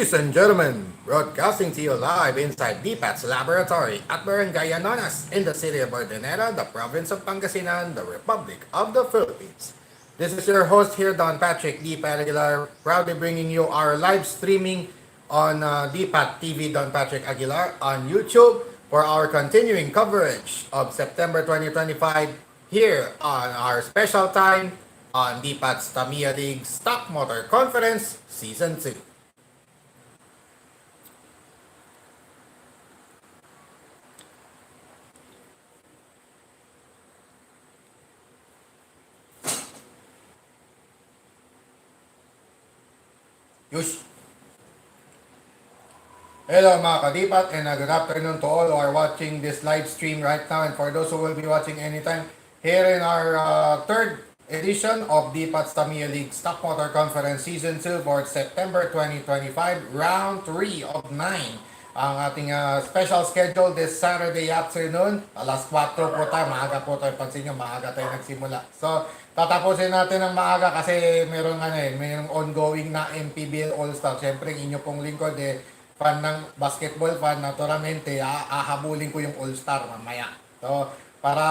Ladies and gentlemen, broadcasting to you live inside DPAT's laboratory at Barangay Anonas in the city of Ordaneta, the province of Pangasinan, the Republic of the Philippines. This is your host here, Don Patrick DPAT Aguilar, proudly bringing you our live streaming on DPAT TV Don Patrick Aguilar on YouTube for our continuing coverage of September 2025 here on our special time on DPAT's Tamiya League Stock Motor Conference Season 2. Yush. Hello mga kadipat and good afternoon to all who are watching this live stream right now and for those who will be watching anytime here in our third edition of DPAT's Tamiya League Stock Motor Conference Season 2 for September 2025, Round 3 of 9. Ang ating special schedule this Saturday afternoon, alas 4 po tayo, maaga po tayo, pansin nyo, maaga tayo nagsimula. So, tatapusin natin ng maaga kasi mayroong ongoing na MPBL All-Star. Siyempre, inyo pong lingkod, fan ng basketball fan, naturalmente, ahabulin ko yung All-Star mamaya. So, para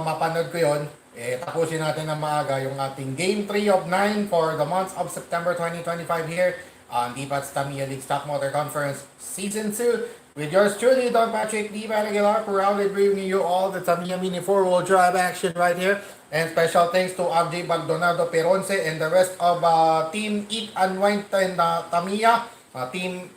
mapanood ko yon, tapusin natin ng maaga yung ating Game 3 of 9 for the month of September 2025 here on DPAT's Tamiya League Stock Motor Conference Season 2 with yours truly, Don Patrick DPAT Aguilar, proudly bringing you all the Tamiya Mini 4-wheel drive action right here. And special thanks to RJ Baldonado Peronce and the rest of Team Eat and Wine and Tamiya. Team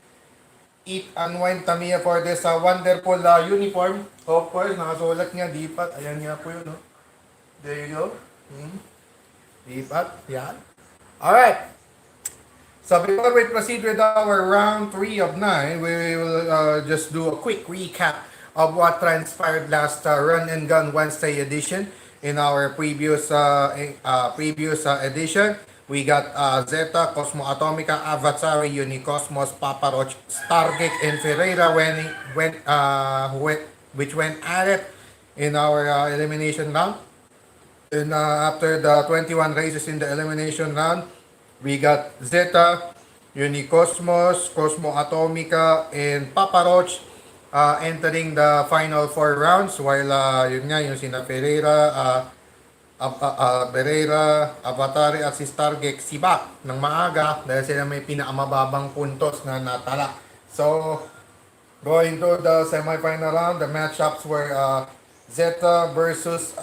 Eat and Wine Tamiya for this wonderful uniform. Of course, nakasulat niya, DPAT. Ayan nga po yun, no? There you go. DPAT, yan. Alright. So before we proceed with our round 3 of 9, we will just do a quick recap of what transpired last Run and Gun Wednesday edition. In our previous edition, we got Zeta, Cosmo Atomica, Avatar, Unicosmos, Papa Roach, Stargate, and Ferreira which went at it in our elimination round. And after the 21 races in the elimination round, we got Zeta, Unicosmos, Cosmo Atomica, and Papa Roach entering the final 4 rounds while yun nga yung sina Ferreira, Avatari at si Stargate sibak ng maaga dahil sila may pinakamababang puntos na natala. So, going to the semifinal round, the matchups were Zeta versus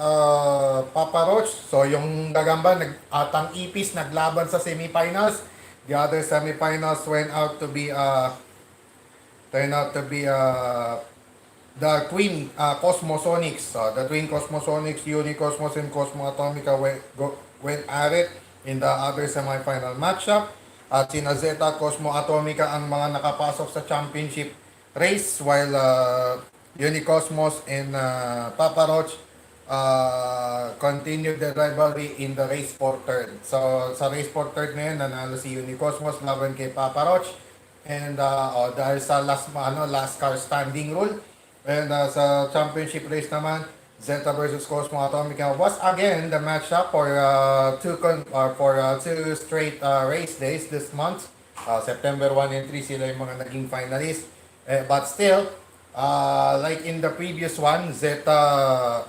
Papa Roach. So, yung gagamba, atang ipis naglaban sa semifinals. The other semifinals turned out to be the twin Cosmosonics. The twin Cosmosonics, Unicosmos and Cosmo Atomica went at it in the other semifinal matchup. At sina Zeta, Cosmo Atomica ang mga nakapasok sa championship race while Unicosmos and Papa Roach continued the rivalry in the race for third. So sa race for third na yun, nanalo si Unicosmos laban kay Papa Roach. And dahil sa last car standing rule. And sa championship race naman, Zeta versus Cosmo Atomica was again the matchup for two straight race days this month. September 1 and 3 sila yung mga naging finalists. But still, like in the previous one, Zeta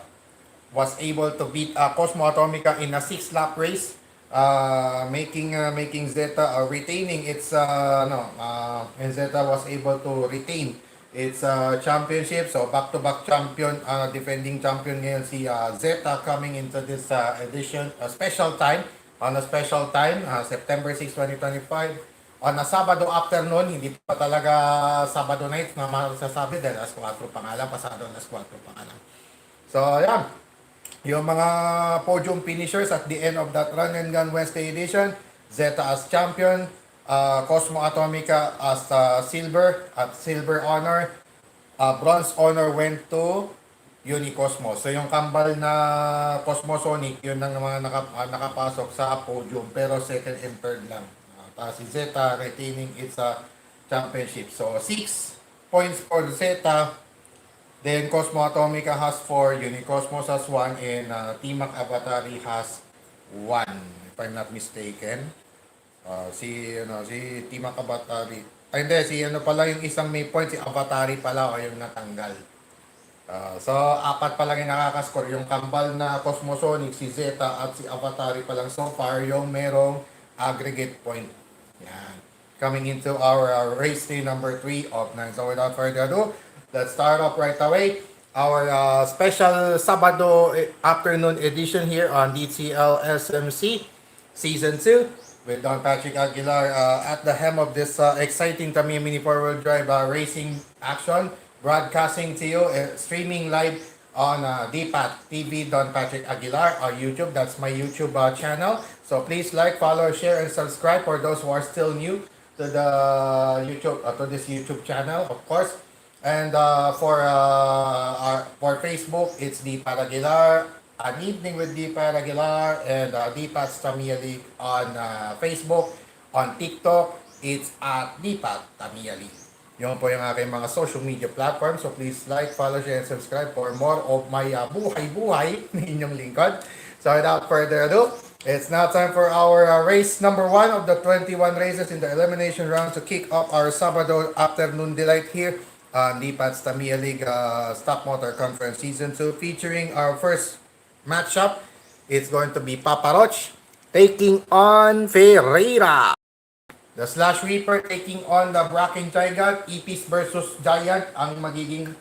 was able to beat Cosmo Atomica in a 6-lap race, making Zeta retaining its and Zeta was able to retain its championship. So back-to-back champion, defending champion ngayon si Zeta coming into this edition, special time, September 6, 2025. On a Sabado afternoon, hindi pa talaga Sabado night na masasabi dahil alas 4 pa nga lang, pasado alas 4 pa nga lang. So, yan. Yung mga podium finishers at the end of that Run and Gun Wednesday edition, Zeta as champion, Cosmo Atomica as silver at silver honor. Bronze honor went to Unicosmos. So, yung kambal na Cosmosonic, yun ang mga nakapasok sa podium pero second and third lang. Si Zeta retaining its championship. So, 6 points for Zeta. Then, Cosmo Atomica has 4. Unicosmos has 1. And Timac Avatari has 1. If I'm not mistaken. Si Timac Avatari Ay, hindi, si ano pala yung isang may point, si Avatari pala o yung natanggal. So, apat pa lang yung nakakascore. Yung kambal na Cosmosonic, si Zeta at si Avatari pa lang so far yung merong aggregate point. Yan. Coming into our race day number 3 of 9. So, without further ado, let's start off right away. Our special Sabado afternoon edition here on DTL SMC Season 2 with Don Patrick Aguilar at the helm of this exciting Tamiya Mini 4-wheel drive racing action, broadcasting to you, streaming live on DPAT TV, Don Patrick Aguilar on YouTube. That's my YouTube channel. So please like, follow, share, and subscribe for those who are still new to the YouTube to this YouTube channel, of course. And for Facebook, it's DPAT Aguilar. An Evening with Deepa Aguilar and Deepa's Tamiya League on Facebook. On TikTok, it's at Deepa Tamiya League. Yun po yung aking mga social media platforms. So please like, follow, share, and subscribe for more of my buhay-buhay na inyong lingkod. So without further ado, it's now time for our race number 1 of the 21 races in the elimination round to kick off our Sabado afternoon delight here on Deepa's Tamiya League Stock Motor Conference Season 2, featuring our first matchup. It's going to be Papa Roach taking on Ferreira. The Slash Reaper taking on the Bracken Giant. Ipis versus Giant ang magiging.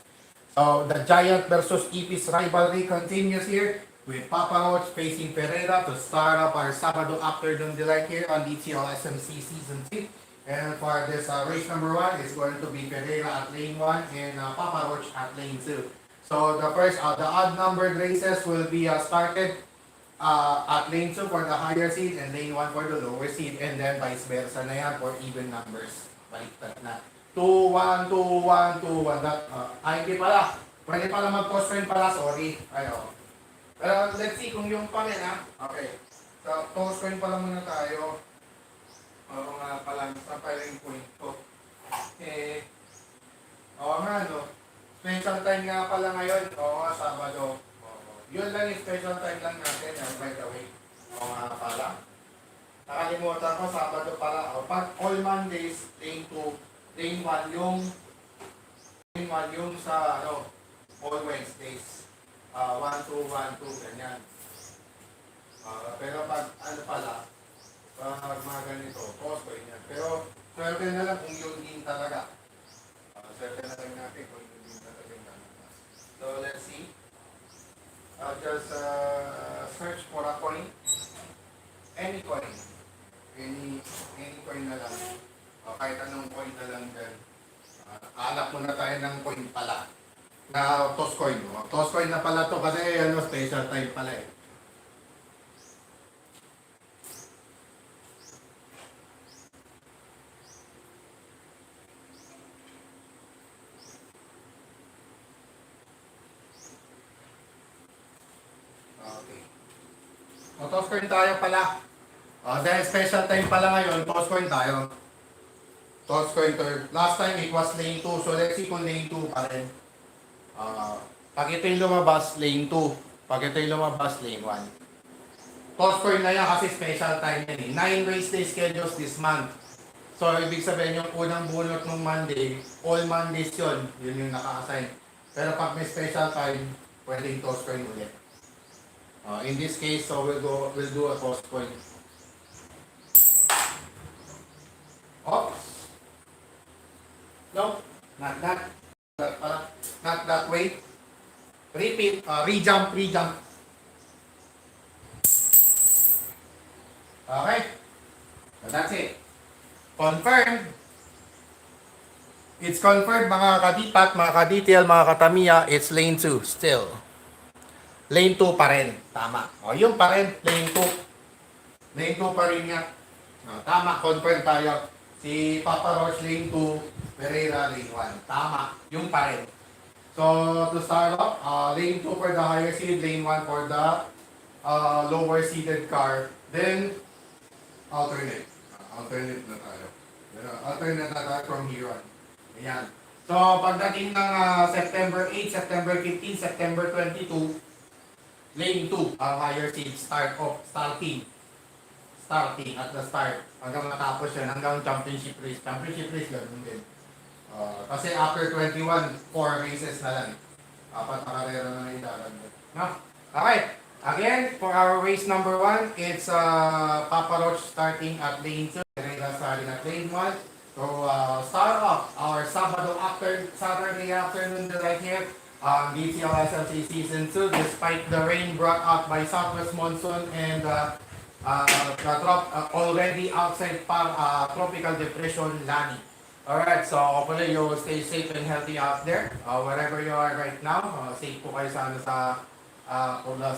So the Giant versus Ipis rivalry continues here with Papa Roach facing Ferreira to start up our Sabado afternoon delight here on DTL SMC Season 2. And for this race number 1 is going to be Ferreira at lane 1 and Papa Roach at lane 2. So the first, the odd numbered races will be started at lane 2 for the higher seed and lane 1 for the lower seed, and then vice versa na yan for even numbers. Baliktad na. 2-1, 2-1, 2-1. Hindi pala. Pwede pala mag-post friend pala, sorry. Ayo. Pero let's see kung yung pa rin ha. Okay. So, post friend pala muna tayo. Oo nga pala. Saan pala yung point ko? Oo nga no. Special time nga pala ngayon. Oo nga, Sabado. Yun lang yung special time lang natin. By the way. Oo nga pala. Nakalimutan ko, Sabado pala. Pag all Mondays, lane 2, lane 1 yung sa all Wednesdays. 1, 2, 1, 2, ganyan. Pero pag pala, pag mga ganito, post ko yan. Pero swerte na lang kung yun din talaga. Swerte na lang natin kung yun din talaga. So let's see. I'll just search for a coin. Any coin. Any coin na lang. Kahit anong coin na lang dyan. Hanap muna tayo ng coin pala. Na toss coin. Toss coin na pala to kasi special time pala eh. Toss coin tayo pala. Dahil special time pala ngayon, toss coin tayo. Toss coin third. Last time it was lane 2. So let's see kung lane 2 pa rin. Pag ito yung lumabas, lane 2. Pag ito yung lumabas, lane 1. Toss coin na yan kasi special time yan eh. 9 race day schedules this month. So ibig sabihin yung unang bunot ng Monday, all Mondays yun. Yun yung naka-assign. Pero pag may special time, pwedeng toss coin ulit. In this case, so we'll do a toss coin. Oops. No, not that way. Repeat, re-jump. Okay. So that's it. Confirmed. It's confirmed mga kadipat, mga kadetail, mga katamiya, it's lane 2 still. Lane 2 pa rin. Tama. Yun pa rin. Lane 2. Lane 2 pa rin nga. Tama. Confirm tayo. Si Papa Roach lane 2. Ferreira lane 1. Tama. Yung pa rin. So, to start off, lane 2 for the higher seed. Lane 1 for the lower seated car. Then, alternate. Alternate na tayo. Alternate na tayo from here on. Ayan. So, pagdating ng September 8, September 15, September 22, Lane 2, ang higher seed starting. starting at the start hanggang matapos yan, hanggang championship race. Championship race ganun din. Kasi after 21, 4 races na lang. Apat na karera na ilalagay. No? Okay. Again, for our race number 1, it's Papa Roach starting at lane 2. Rega starting at lane 1. So, start off our Saturday afternoon right here on DCL SLC Season 2. Despite the rain brought out by Southwest Monsoon and already outside tropical depression Lani. Alright, so hopefully you will stay safe and healthy out there. Wherever you are right now, safe po kayo sana sa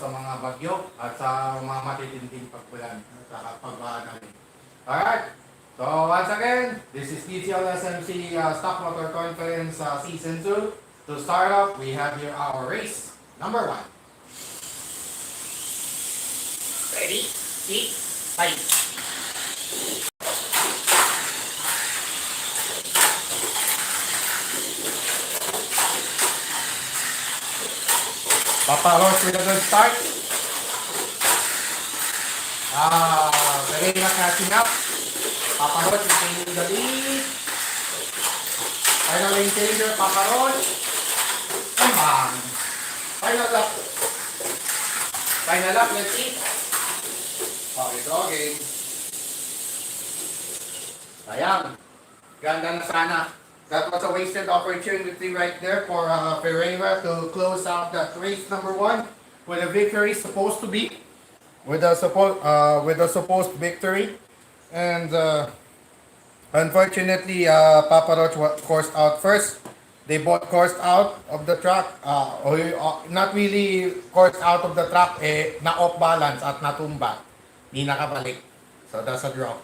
mga bagyo at sa mga matitinding pagbulan at pagbaha namin. Alright, so once again, this is DTL SMC Stock Motor Conference Season 2. To start off, we have here our race number 1. Ready, set, fight. Papa Roach with a good start. Pereira catching up. Papa Roach is taking the lead. Final lane changer, Papa Roach. Come on. Final lap. Final lap, let's see. Okay, doggy. Sayang. Ganda na sana. That was a wasted opportunity right there for Pereira to close out that race number 1 with a victory supposed to be, with a supposed victory, and unfortunately Papa Roach coursed out first. They both coursed out of the track, not really coursed out of the track, na off balance at natumba, di nakabalik. So that's a draw.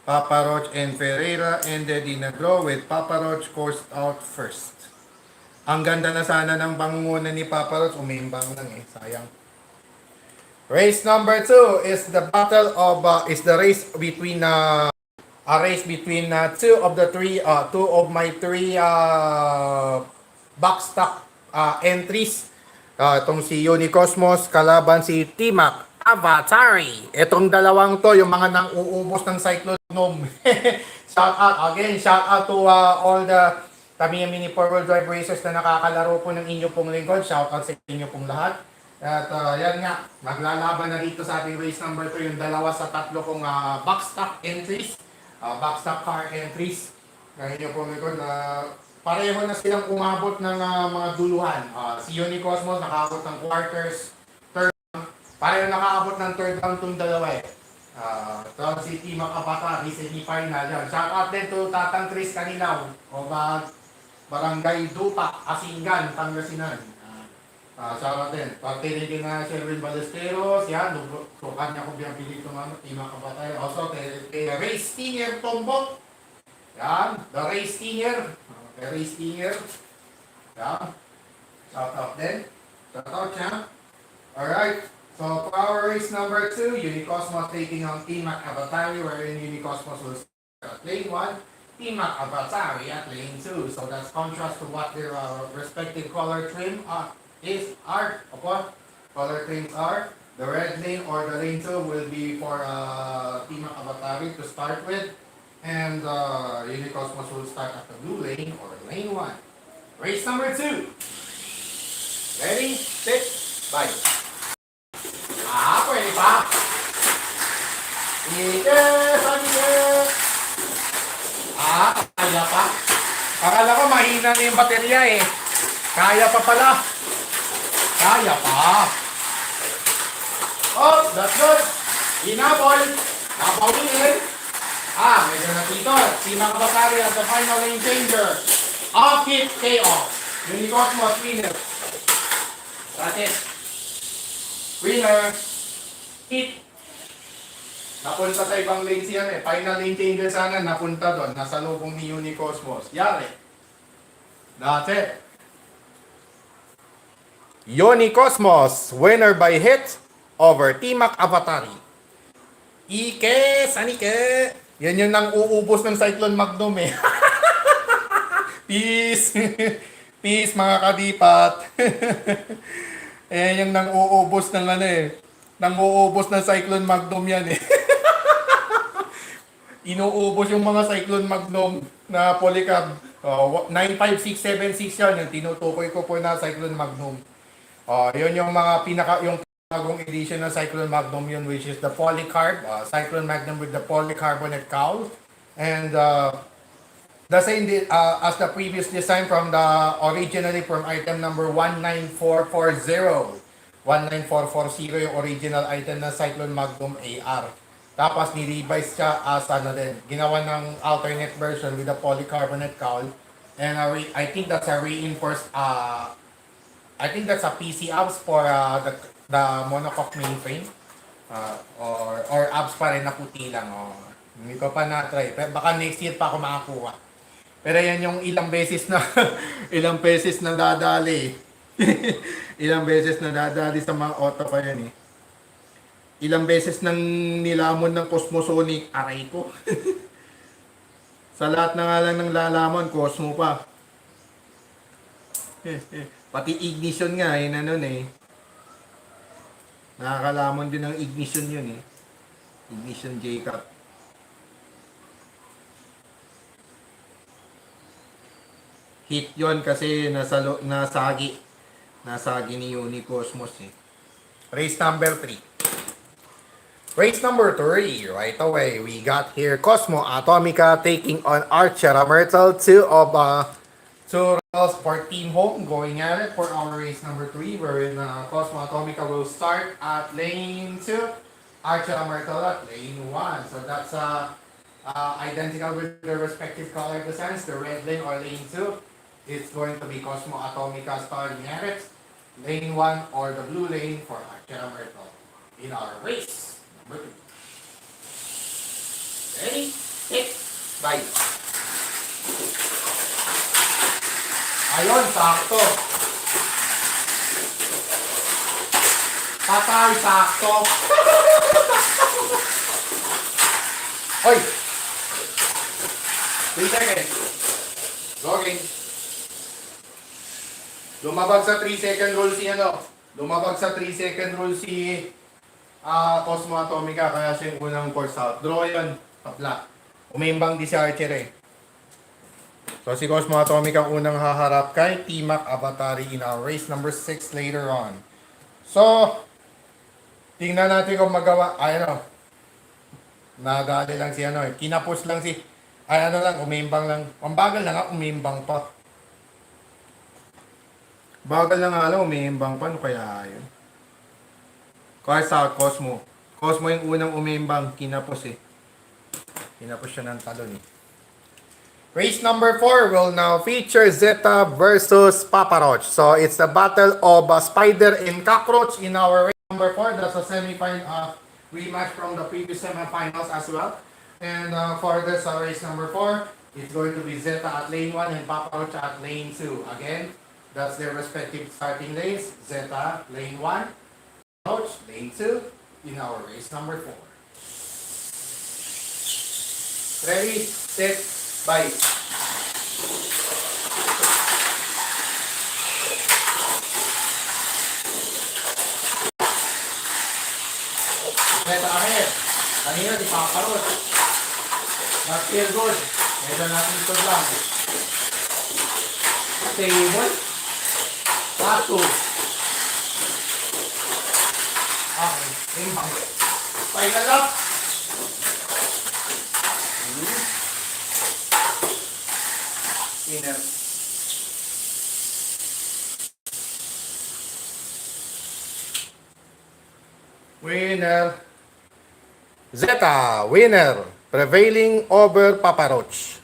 Papa Roach and Ferreira ended in a draw with Papa Roach coursed out first. Ang ganda na sana ng pangunguna ni Papa Roach, umimbang lang sayang. Race number 2 is the battle of race between two of my three backstock entries. Itong si Unicosmos kalaban si Timac Avatari. Itong dalawang to, yung mga nang uubos ng cyclone. Shout out to all the Tamiya Mini 4-wheel drive racers na nakakalaro po ng inyo pong lingkod. Shout out sa inyo pong lahat. At yan nga, maglalaban na dito sa ating race number 2 yung dalawa sa tatlo kong backstock entries, backstock car entries ng inyo pong lingkod. Pareho na silang umabot ng mga duluhan. Si Unicosmos nakaabot ng quarters, third round. Pareho nakaabot ng third round itong dalawa Town City, Makapata, semi-final yan. Shout out din to Tatang Chris Canilaw o Barangay Dupak, Asingan, Pangasinan. Shout out din. Pagtinig din na Sherwin Ballesteros, yan. Sukan niya kung pinapili ito mga Team Makapata. Also, Ray Stinger Tombok. Yan, the Ray Stinger. Ray Stinger. Yan. Shout out din. Shout out siya. Alright. So, for our race number 2, Unicosmos taking on Timac Avatari, wherein Unicosmos will start at lane 1, Timac Avatari at lane 2. So, that's contrast to what their respective color trim color trims are. The red lane or the lane 2 will be for Timac Avatari to start with, and Unicosmos will start at the blue lane or lane 1. Race number 2. Ready, set, bye. Pwede pa. Kaya pa. Akala ko mahina na yung baterya Kaya pa pala. Kaya pa. Oh, that's good. Hinabol. Napawin. Medyo natito. Si Makabakari at the final lane changer. Off-hit KO. Unicosmos winner. That's it. Winner, hit. Napunta sa ibang lanes yan Final lane changer sana, napunta doon. Nasa lubong ni Unicosmos. Yari. That's it. Unicosmos, winner by hit over Timac Avatari. Ike, sanike. Yan yun ang uubos ng Cyclone Magnum Peace. Peace mga kadipat. Eh, yung nang-uubos ng ano eh. Nang-uubos ng Cyclone Magnum yan eh. Inuubos yung mga Cyclone Magnum na polycab. 95676 yan. Yung tinutukoy ko po na Cyclone Magnum. Yun yung mga yung bagong edition ng Cyclone Magnum yun, which is the polycarb. Cyclone Magnum with the polycarbonate cowl. And the same as the previous design from the originally from item number 19440. 19440 yung original item ng Cyclone Magnum AR. Tapos ni-revise siya as ano din, ginawa ng alternate version with the polycarbonate cowl. And I think that's a reinforced I think that's a PC abs for the monocoque mainframe. Or abs pa rin na puti lang. Hindi ko pa na-try. Pero baka next year pa ako makakuha. Pero yan yung ilang beses na ilang beses na dadali. Ilang beses na dadali sa mga auto ko yan eh. Ilang beses nang nilamon ng Cosmosonic, aray ko. Sa lahat na nga lang ng lalaman, Cosmo pa. Pati ignition nga eh, na nun eh. Nakakalamon din ng ignition yun eh. Ignition J-Cup. Hit yon kasi nasagi ni Unicosmos eh. Race number 3. Race number 3, right away, we got here Cosmo Atomica taking on Archera Myrtle, two Rebels for Team Home going at it for our race number 3, wherein Cosmo Atomica will start at lane 2, Archera Myrtle at lane 1. So that's identical with their respective color designs, the red lane or lane 2. It's going to be Cosmo Atomica starting at it, lane 1 or the blue lane for Archera Myrtle in our race number 2. Ready, hit, bye. Ayun, sakto. Patay, sakto. Hoy! 3 seconds. Logging. Lumabag sa 3 second rule si Lumabag sa 3 second rule si Cosmo Atomica, kaya siya yung unang force out. Draw yun, tapla. Umimbang di si Archer eh. So si Cosmo Atomica ang unang haharap kay T-Mac Avatari in our race number 6 later on. So, tingnan natin kung magawa, nadali lang si kinapos lang si, umimbang lang. Ang bagal na nga, umimbang pa. Bagal na nga lang, umimbang pa, ano kaya yun? Cars out, Cosmo. Cosmo yung unang umimbang, kinapos eh. Kinapos siya ng talon eh. Race number 4 will now feature Zeta versus Papa Roach. So it's the battle of Spider and Cockroach in our race number 4. That's a semi-final rematch from the previous semifinals as well. And for this race number 4, it's going to be Zeta at lane 1 and Papa Roach at lane 2. Again, that's their respective starting lanes. Zeta, lane 1, Roach, lane 2 in our race number 4. Ready, set, bye. Zeta ahead. Kanina di Papa Roach. Not feel good. Medyo natin ito lang. Stable. Pato. Okay. Imbang. Final lap. Winner. Winner. Zeta, winner. Prevailing over Papa Roach.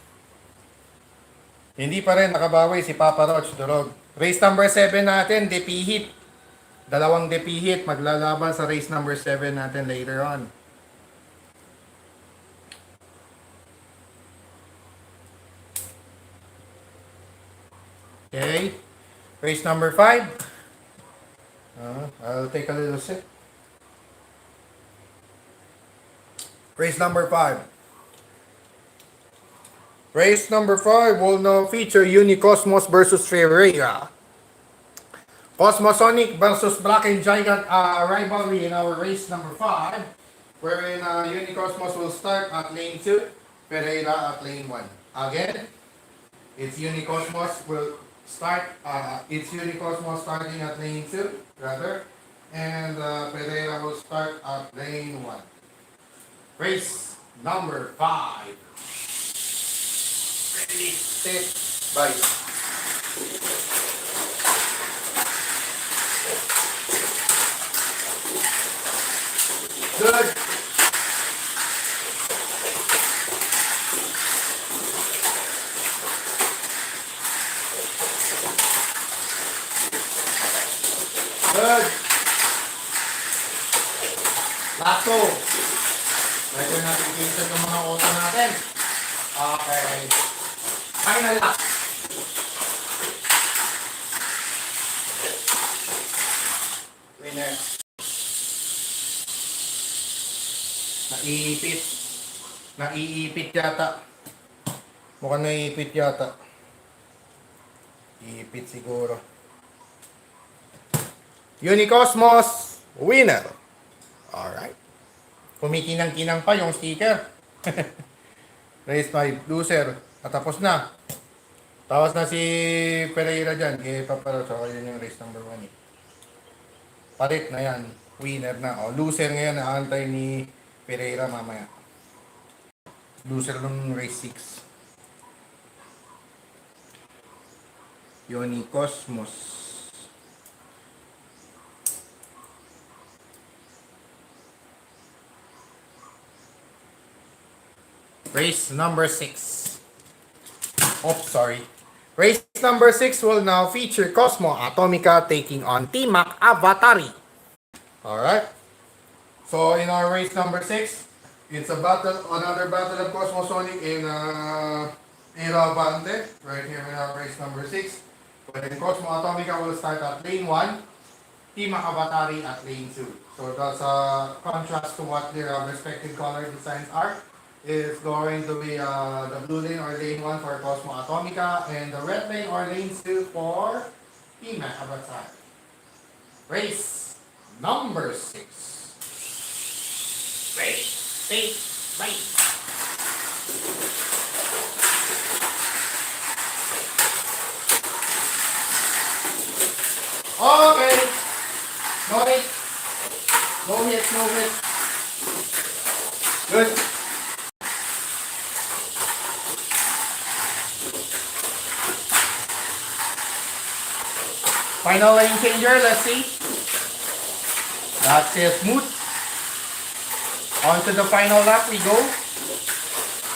Hindi pa rin nakabawi si Papa Roach, durog. Race number 7 natin, DP hit. Dalawang DP hit maglalaban sa race number 7 natin later on. Okay. Race number 5. I'll take a little sip. Race number 5. Race number 5 will now feature Unicosmos versus Ferreira. Cosmosonic versus Black and Gigant rivalry in our race number 5, wherein Unicosmos will start at lane 2, Pereira at lane 1. Again, it's Unicosmos will start, it's Unicosmos starting at lane 2, rather, and Pereira will start at lane 1. Race number 5. Ready, set, bye. Good. Good. Last go. Medyo natin yung mga auto natin. Okay. Final lap. Winner. Naiipit. Naiipit yata. Mukhang naiipit yata. Iipit siguro. Unicosmos winner. Alright. Kumikinang-kinang pa yung sticker. Race 5 loser. Tapos na. Tawas na si Pereira dyan. Eh, paparo. So, yun yung race number 1 eh. Palit na yan. Winner na. O, loser ngayon. Naantay ni Pereira mamaya. Loser ng race 6. Unicosmos. Race number 6. Oh, sorry. Race number 6 will now feature Cosmo Atomica taking on T-Mac Avatari. Alright. So, in our race number 6, it's a battle, another battle of Cosmosonic in Era Avante. Right here in our race number 6. But then Cosmo Atomica will start at lane 1. T-Mac Avatari at lane 2. So, that's a contrast to what their respective color designs are. Is going to be the blue lane or lane 1 for Cosmo Atomica and the red lane or lane 2 for T-Mac Avatari. Race number 6. Race, stay, race. Okay. No hit. No hit, no hit. Good. Final lane changer, let's see. That's it, smooth. On to the final lap we go.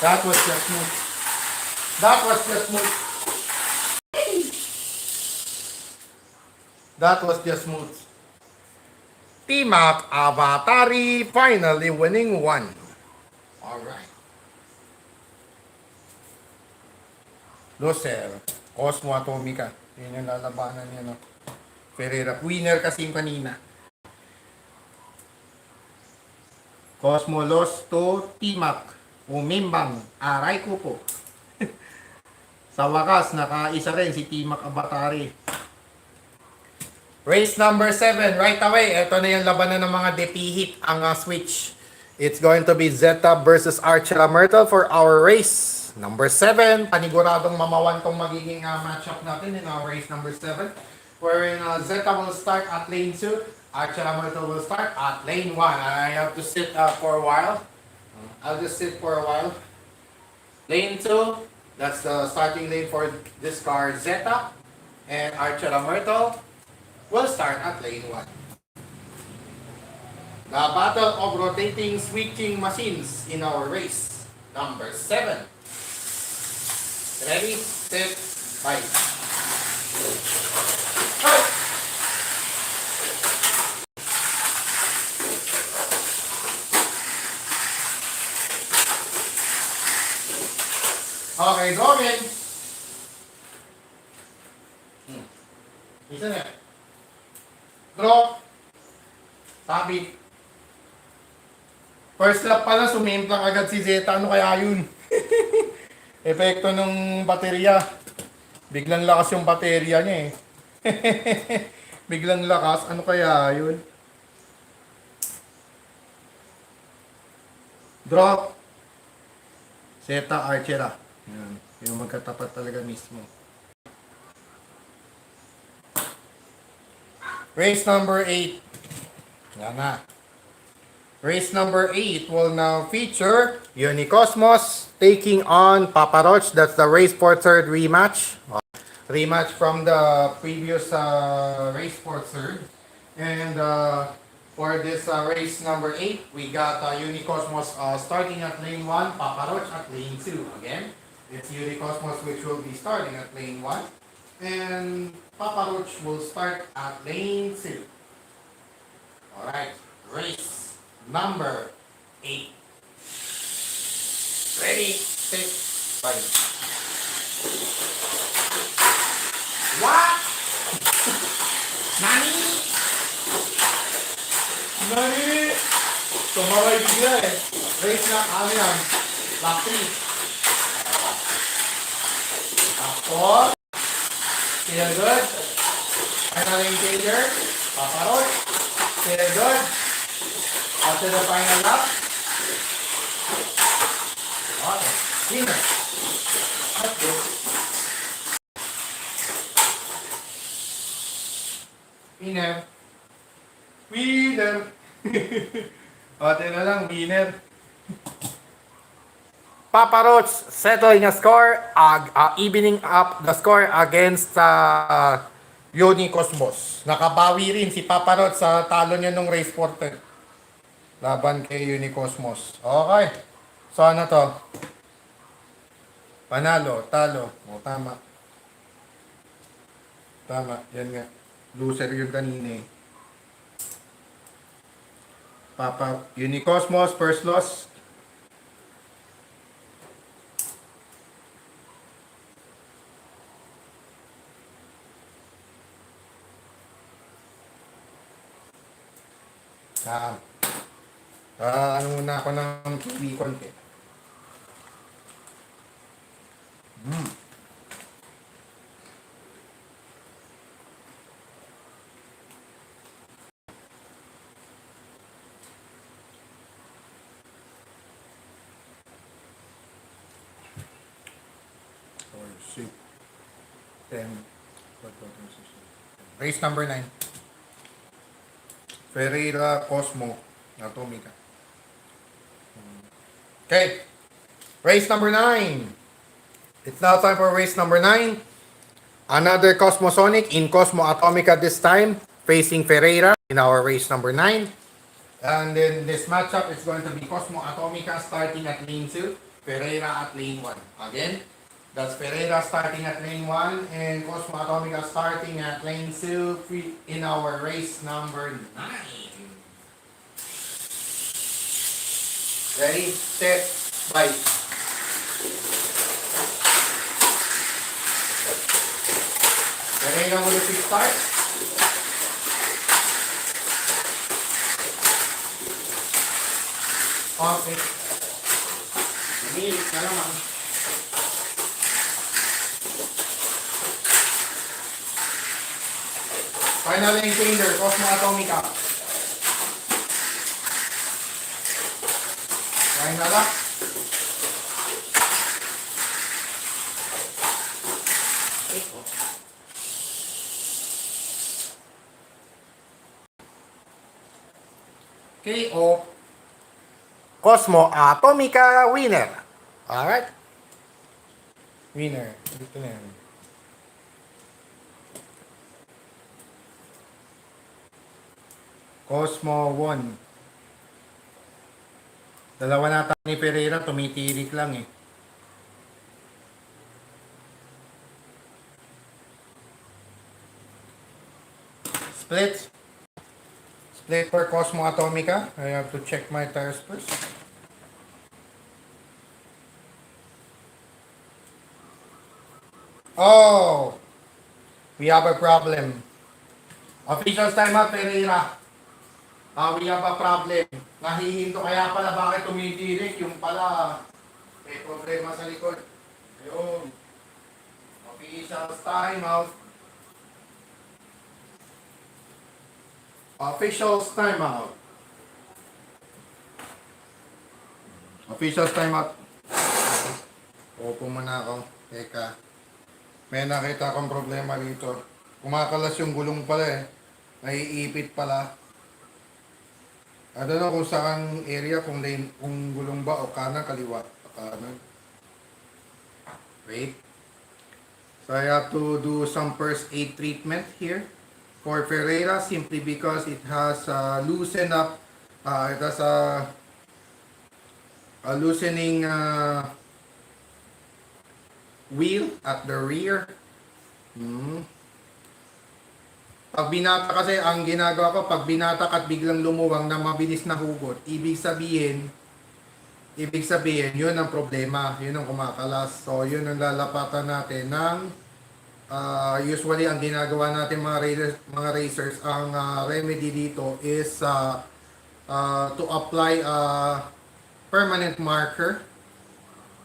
That was just smooth. That was just smooth. That was just smooth. T-Mac Avatari finally winning 1. Alright. Loser, Cosmo Atomica. Yun yung lalabanan niya, no? Pereira. Winner kasi yung kanina. Cosmo lost to T-Mac. Umimbang. Aray ko po. Sa wakas, nakaisa rin si T-Mac Avatari. Race number 7. Right away, ito na yung labanan ng mga depihit ang switch. It's going to be Zeta versus Archela Myrtle for our race number 7. Paniguradong mamawan tong magiging matchup natin in our race number 7. Wherein Zeta will start at lane 2. Archela Myrtle will start at lane 1. I have to sit for a while. I'll just sit for a while. Lane 2, that's the starting lane for this car Zeta. And Archela Myrtle will start at lane 1. The battle of rotating switching machines in our race number 7. Ready, set, fight. Okay, go again. Isa na. Draw. Sabit. First lap pa lang, sumimplang agad si Zeta. Ano kaya yun? Epekto ng baterya. Biglang lakas yung baterya niya eh. Biglang lakas. Ano kaya yun? Drop. Zeta Archera. Yan. Yung magkatapat talaga mismo. Race number 8. Yan na. Race number 8 will now feature Unicosmos taking on Papa Roach. That's the race for third rematch. Rematch from the previous race for third. And for this race number 8, we got Unicosmos starting at lane 1, Papa Roach at lane 2. Again, it's Unicosmos which will be starting at lane 1. And Papa Roach will start at lane 2. Alright, race number 8. Ready, set, fight. What? Nani? Nani? Tumaway bigla eh. Race na, ano yan? Lap 3. Tapos, feel good. Final engager. Papa Roach. Feel good. After the final lap. Okay. Winner. Let's go. Winner. Winner. Ate na lang, winner. Papa Roach settling a score, evening up the score against Unicosmos. Nakabawi rin si Papa Roach sa talo niya nung race 4 laban kay Unicosmos. Okay. So ano to? Panalo, talo. O, tama. Tama, yan nga. Loser yung kanina eh. Papa, Unicosmos, first loss. Ano muna ako ng kiwi konti. Race number 9. Ferreira Cosmo Atomica. Okay. Race number 9. It's now time for race number 9. Another Cosmosonic in Cosmo Atomica this time, facing Ferreira in our race number 9. And then this matchup is going to be Cosmo Atomica starting at lane 2, Ferreira at lane 1. Again, that's Ferreira starting at lane 1 and Cosmo Atomica starting at lane 2 in our race number 9. Ready, set, fight. Ferreira with a quick start. Okay. Umilit na naman. Final encounter, Cosmo Atomica. Final up. KO. Cosmo Atomica winner. Alright. Winner. Dito na yan. Cosmo won. Dalawa na tayo ni Pereira, tumitirik lang eh. Split. Split for Cosmo Atomica. I have to check my tires first. Oh! We have a problem. Officials time out, Pereira. We have a problem. Nahihinto kaya pala bakit tumitirik. Yung pala, may problema sa likod. Ayun. Officials time out. Officials timeout. Officials timeout. Opo muna ako. Teka. May nakita akong problema dito. Kumakalas yung gulong pala eh. Naiipit pala. I don't know kung saan area, kung lane, kung gulong ba o kanan, kaliwa. Kanan. Wait. So I have to do some first aid treatment here for Ferreira simply because it has loosened up. It has a loosening wheel at the rear. Pag binatak kasi, ang ginagawa ko, pag binatak at biglang lumuwang na mabilis na hugot, ibig sabihin, yun ang problema, yun ang kumakalas. So, yun ang lalapatan natin ng, usually, ang ginagawa natin mga racers, ang remedy dito is to apply permanent marker.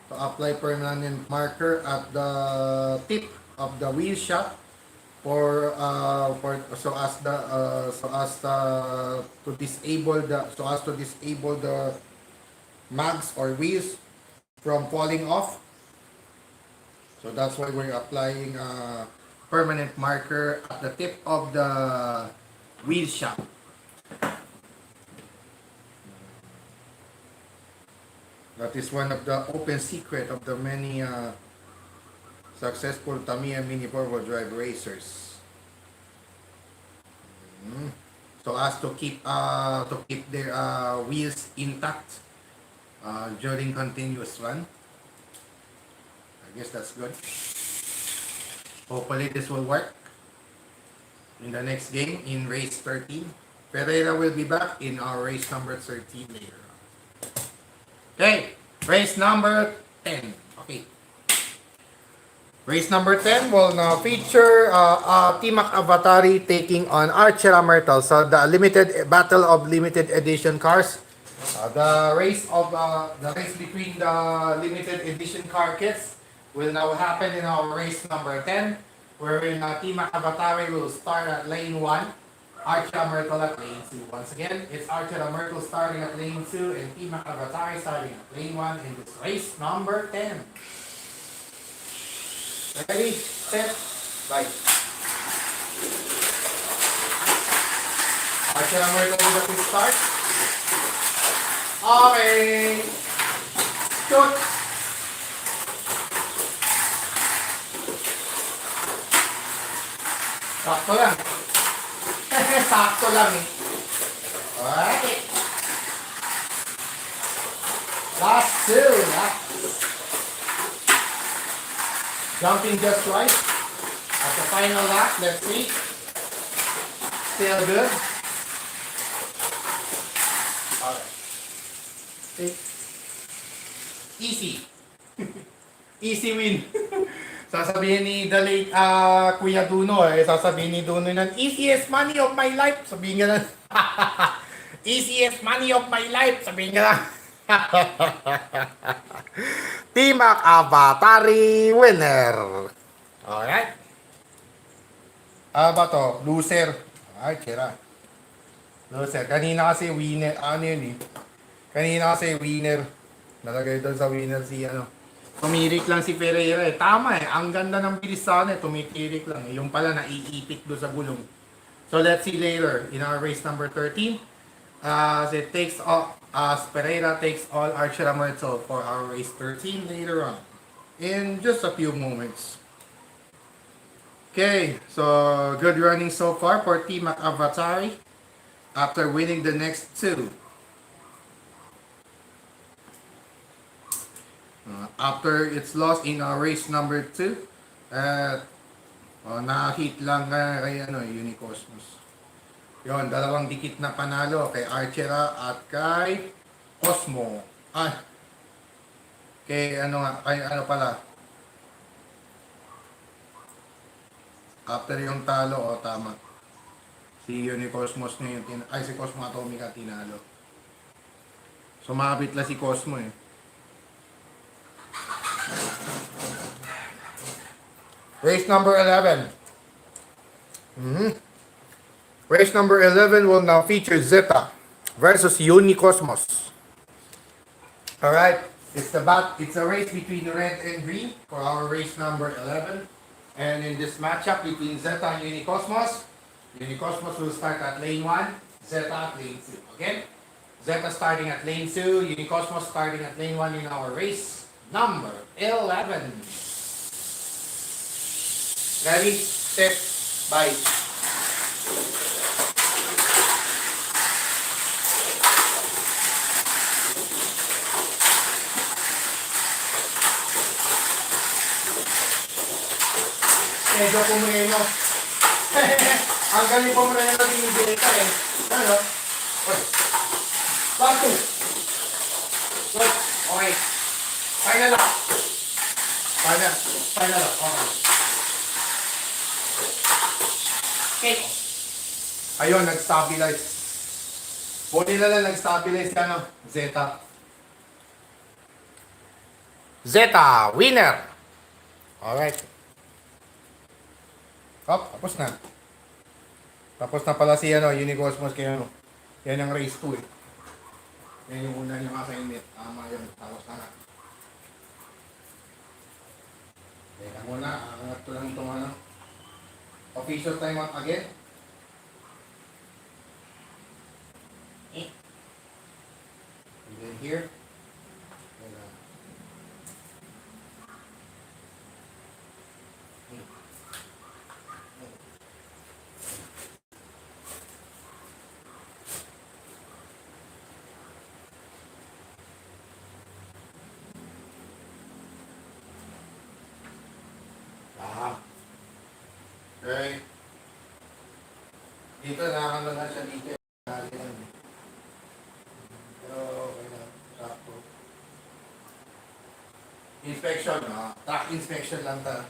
To apply permanent marker at the tip of the wheel shaft so as to disable the mags or wheels from falling off. So that's why we're applying permanent marker at the tip of the wheel shaft. That is one of the open secret of the many successful Tamiya mini four-wheel drive racers. So as to keep their wheels intact during continuous run. I guess that's good. Hopefully this will work in the next game in race 13. Ferreira will be back in our race number 13 later. Okay, race number 10. Okay. Race number 10 will now feature T-Mac Avatari taking on Archera Myrtle. So the battle of limited edition cars. The race between the limited edition car kits will now happen in our race number 10, wherein T-Mac Avatari will start at lane 1, Archera Myrtle at lane 2. Once again, it's Archera Myrtle starting at lane 2 and T-Mac Avatari starting at lane 1 in this race number 10. Ready, set, right. Archera Myrtle with a quick start. Okay. Shoot. Sakto lang. Sakto lang eh. Alright. Last two. Jumping just right. At the final lap, let's see. Still good. Alright. Easy. Easy win. Sasabihin ni the late Kuya Duno sasabihin ni Duno ng easiest money of my life. Sabihin nga na. Easiest money of my life. Sabihin nga na. T-Mac Avatari winner. Alright. Ba to? Loser. Alright, tira. Loser. Kanina kasi winner. Ano yun eh? Kanina kasi winner. Nalagay doon sa winner si tumirik lang si Ferreira eh. Tama eh. Ang ganda ng bilis sana eh. Tumitirik lang eh. Yung pala naiipit doon sa gulong. So let's see later in our race number 13. As Ferreira takes all Archera Myrtle for our race 13 later on. In just a few moments. Okay, so good running so far for T-Mac Avatari after winning the next two. After its loss in our race number 2, na-hit lang kay Unicosmos. Yon, dalawang dikit na panalo kay Archera at kay Cosmo. Kay pala. After yung talo, tama. Si Unicosmos na yung si Cosmo Atomica tinalo. Sumabit lang si Cosmo eh. Race number 11. Race number 11 will now feature Zeta versus Unicosmos. Alright, it's a race between red and green for our race number 11. And in this matchup between Zeta and Unicosmos, Unicosmos will start at lane 1, Zeta at lane 2. Okay? Zeta starting at lane 2, Unicosmos starting at lane 1 in our race number 11. Ready, set, bye. Medyo pumreno. Ang galing pumreno din yung Zeta eh. Ano? One, two. Good. Okay. Final lang. Final lang. Okay. Okay. Ayun, nag-stabilize. Buti na lang nag-stabilize ka, no? Zeta. Zeta, winner! Alright. Tapos na. Tapos na pala si Unicosmos kaya yan ang race 2 eh. Yan yung una niyang assignment. Tama yun. Tapos na. Teka muna. Angat ko lang itong official time out again. And then here. Okay. Dito, nakakalaga siya dito. Pero, okay na. Sakto. Inspection, track inspection lang ta.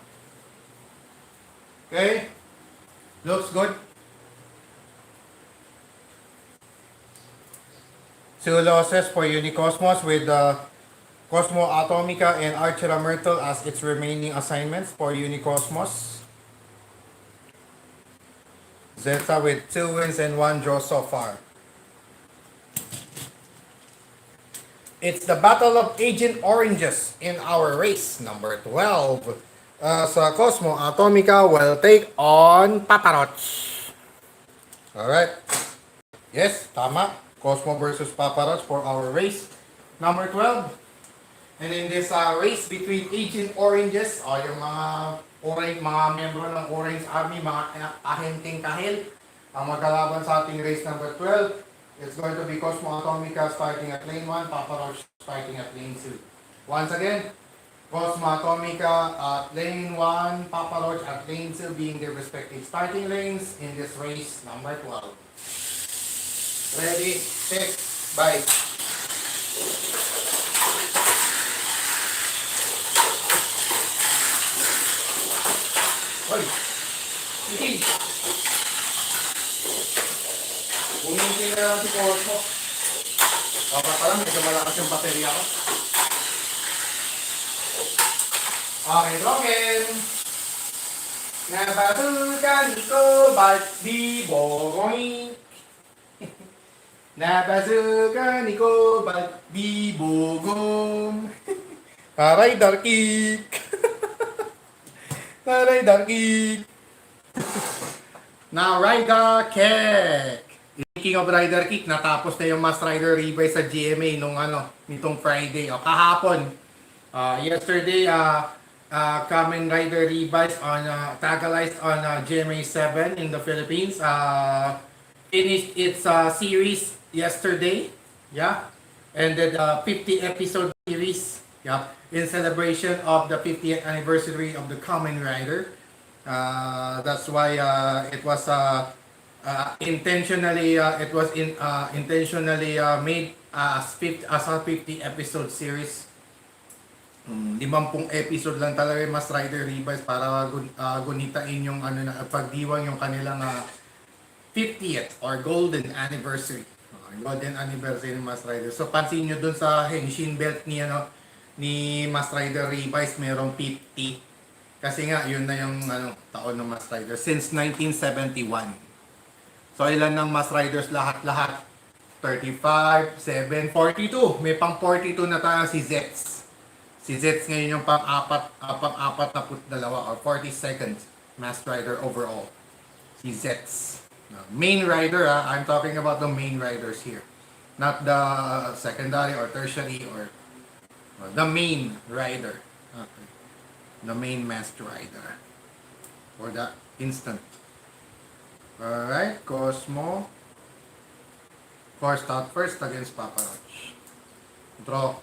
Okay? Looks good. Two losses for Unicosmos with Cosmo Atomica and Archera Myrtle as its remaining assignments for Unicosmos. Zeta with 2 wins and 1 draw so far. It's the Battle of Agent Oranges in our race number 12. Sa Cosmo Atomica will take on Paparoch. Alright. Yes, tama. Cosmo versus Paparoch for our race number 12. And in this race between Agent Oranges, yung mga membro ng Orange Army, mga ahenteng kahil, ang magkalaban sa ating race number 12, it's going to be Cosmo Atomica starting at lane 1, Paparoch starting at lane 2. Once again, Cosmo Atomica at lane 1, Paparoch at lane 2 being their respective starting lanes in this race number 12. Ready, set, bye. Hoy! Sige! Buminti na lang si Cosmo. Dapat pala, medyo malakas yung baterya ko. Okay, Rocken! Nabasukan ko, ba't di boroing? Nabasukan ko, ba't di bogom? Aray, darkik! Aray, darkik! Now, Rider Kick! Speaking of Rider Kick, natapos na yung Mass Rider Revise sa GMA nitong Friday. Kahapon. Yesterday, Kamen Rider Revise on tagalized on GMA 7 in the Philippines. Finished its series yesterday. Yeah. Ended 50 episode series. Yeah. In celebration of the 50th anniversary of the Kamen Rider. That's why it was intentionally made as a 50 episode series. 50 episode lang talaga yung Mass Rider Revise para gunitain yung pagdiwang yung kanilang 50th or golden anniversary. Golden anniversary ng Mass Rider. So pansin nyo dun sa Henshin belt ni Mass Rider Revise merong 50. Kasi nga yun na yung taon ng Mass Rider since 1971. So So, ilan ng mass riders lahat-lahat? 35, 7, 42. May pang 42 na tayo si Zets. Si Zets ngayon yung pang-apat na dalawa or 42nd mass rider overall. Si Zets. Main rider, I'm talking about the main riders here. Not the secondary or tertiary or the main rider. Okay. The main masked rider. For the instant. Alright, Cosmo. Forced out first against Papa Roach. Draw.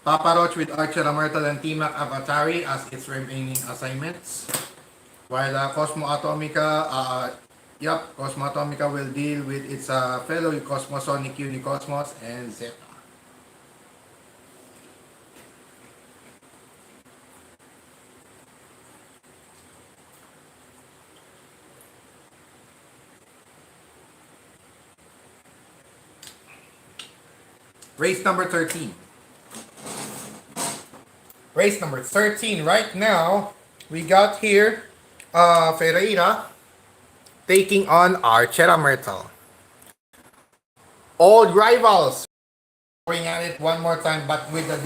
Papa Roach with Archer Myrtle and T-Mac Avatari as its remaining assignments. While Cosmo Atomica, Cosmo Atomica will deal with its fellow Cosmosonic Unicosmos and Zeta. Race number 13. Race number 13. Right now, we got here Ferreira taking on Archer Myrtle. Old rivals. Going at it one more time, but with the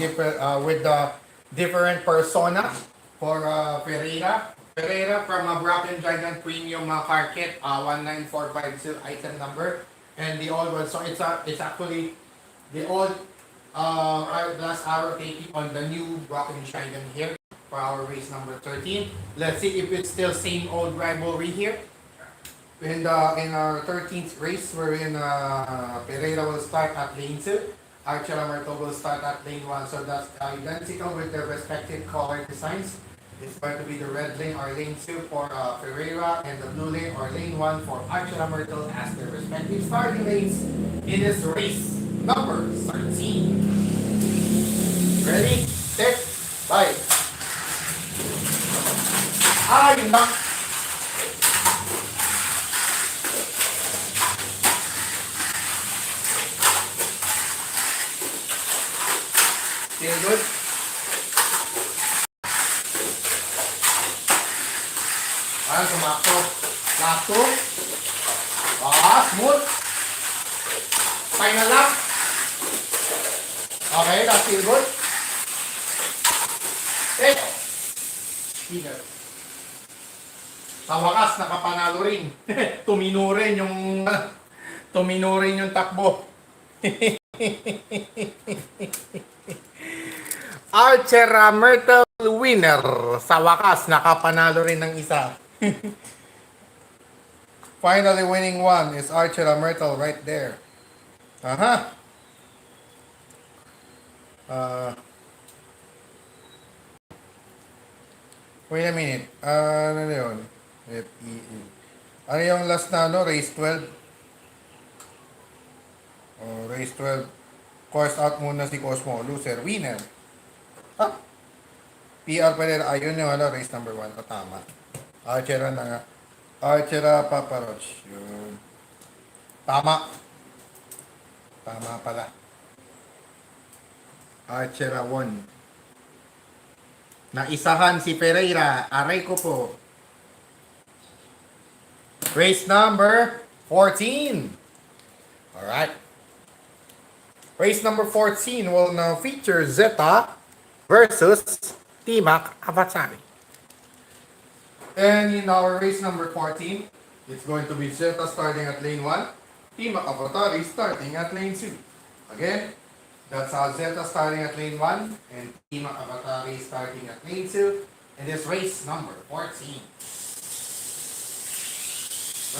different persona for Ferreira. Ferreira from a Broken Giant Premium car kit, 19452 item number, and the old one. So it's actually the old glass arrow taking on the new Broken Giant here for our race number 13. Let's see if it's still same old rivalry here. In our 13th race, wherein Pereira will start at lane 2, Archer Myrtle will start at lane 1. So that's identical with their respective color designs. It's going to be the red lane or lane 2 for Ferreira and the blue lane or lane 1 for Archer Myrtle as their respective starting lanes in this race number 13. Ready, set, bye. Ay, nak! Feel good? Ayan, sumakto. Lakto. Smooth. Final lap. Okay, that feel good. Set. Speaker. Sa wakas, nakapanalo rin. Tumino rin yung takbo. Archer Myrtle winner. Sa wakas, nakapanalo rin ng isa. Finally winning one is Archer Myrtle right there. Wait a minute. Ano yun? F-E-E. Ano yung last na race 12? Race 12. Course out muna si Cosmo. Loser. Winner. PR pa rin. Ayun yung race number 1. Tama. Archera na nga. Archera Papa Roach. Yun. Tama. Tama pala. Archera 1. Naisahan si Pereira. Aray ko po. Race number 14. Alright. Race number 14 will now feature Zeta versus T-Mac Avatari. And in our race number 14, it's going to be Zeta starting at lane 1, T-Mac Avatari starting at lane 2. Again, that's Zeta starting at lane 1 and T-Mac Avatari starting at lane 2 in this race number 14.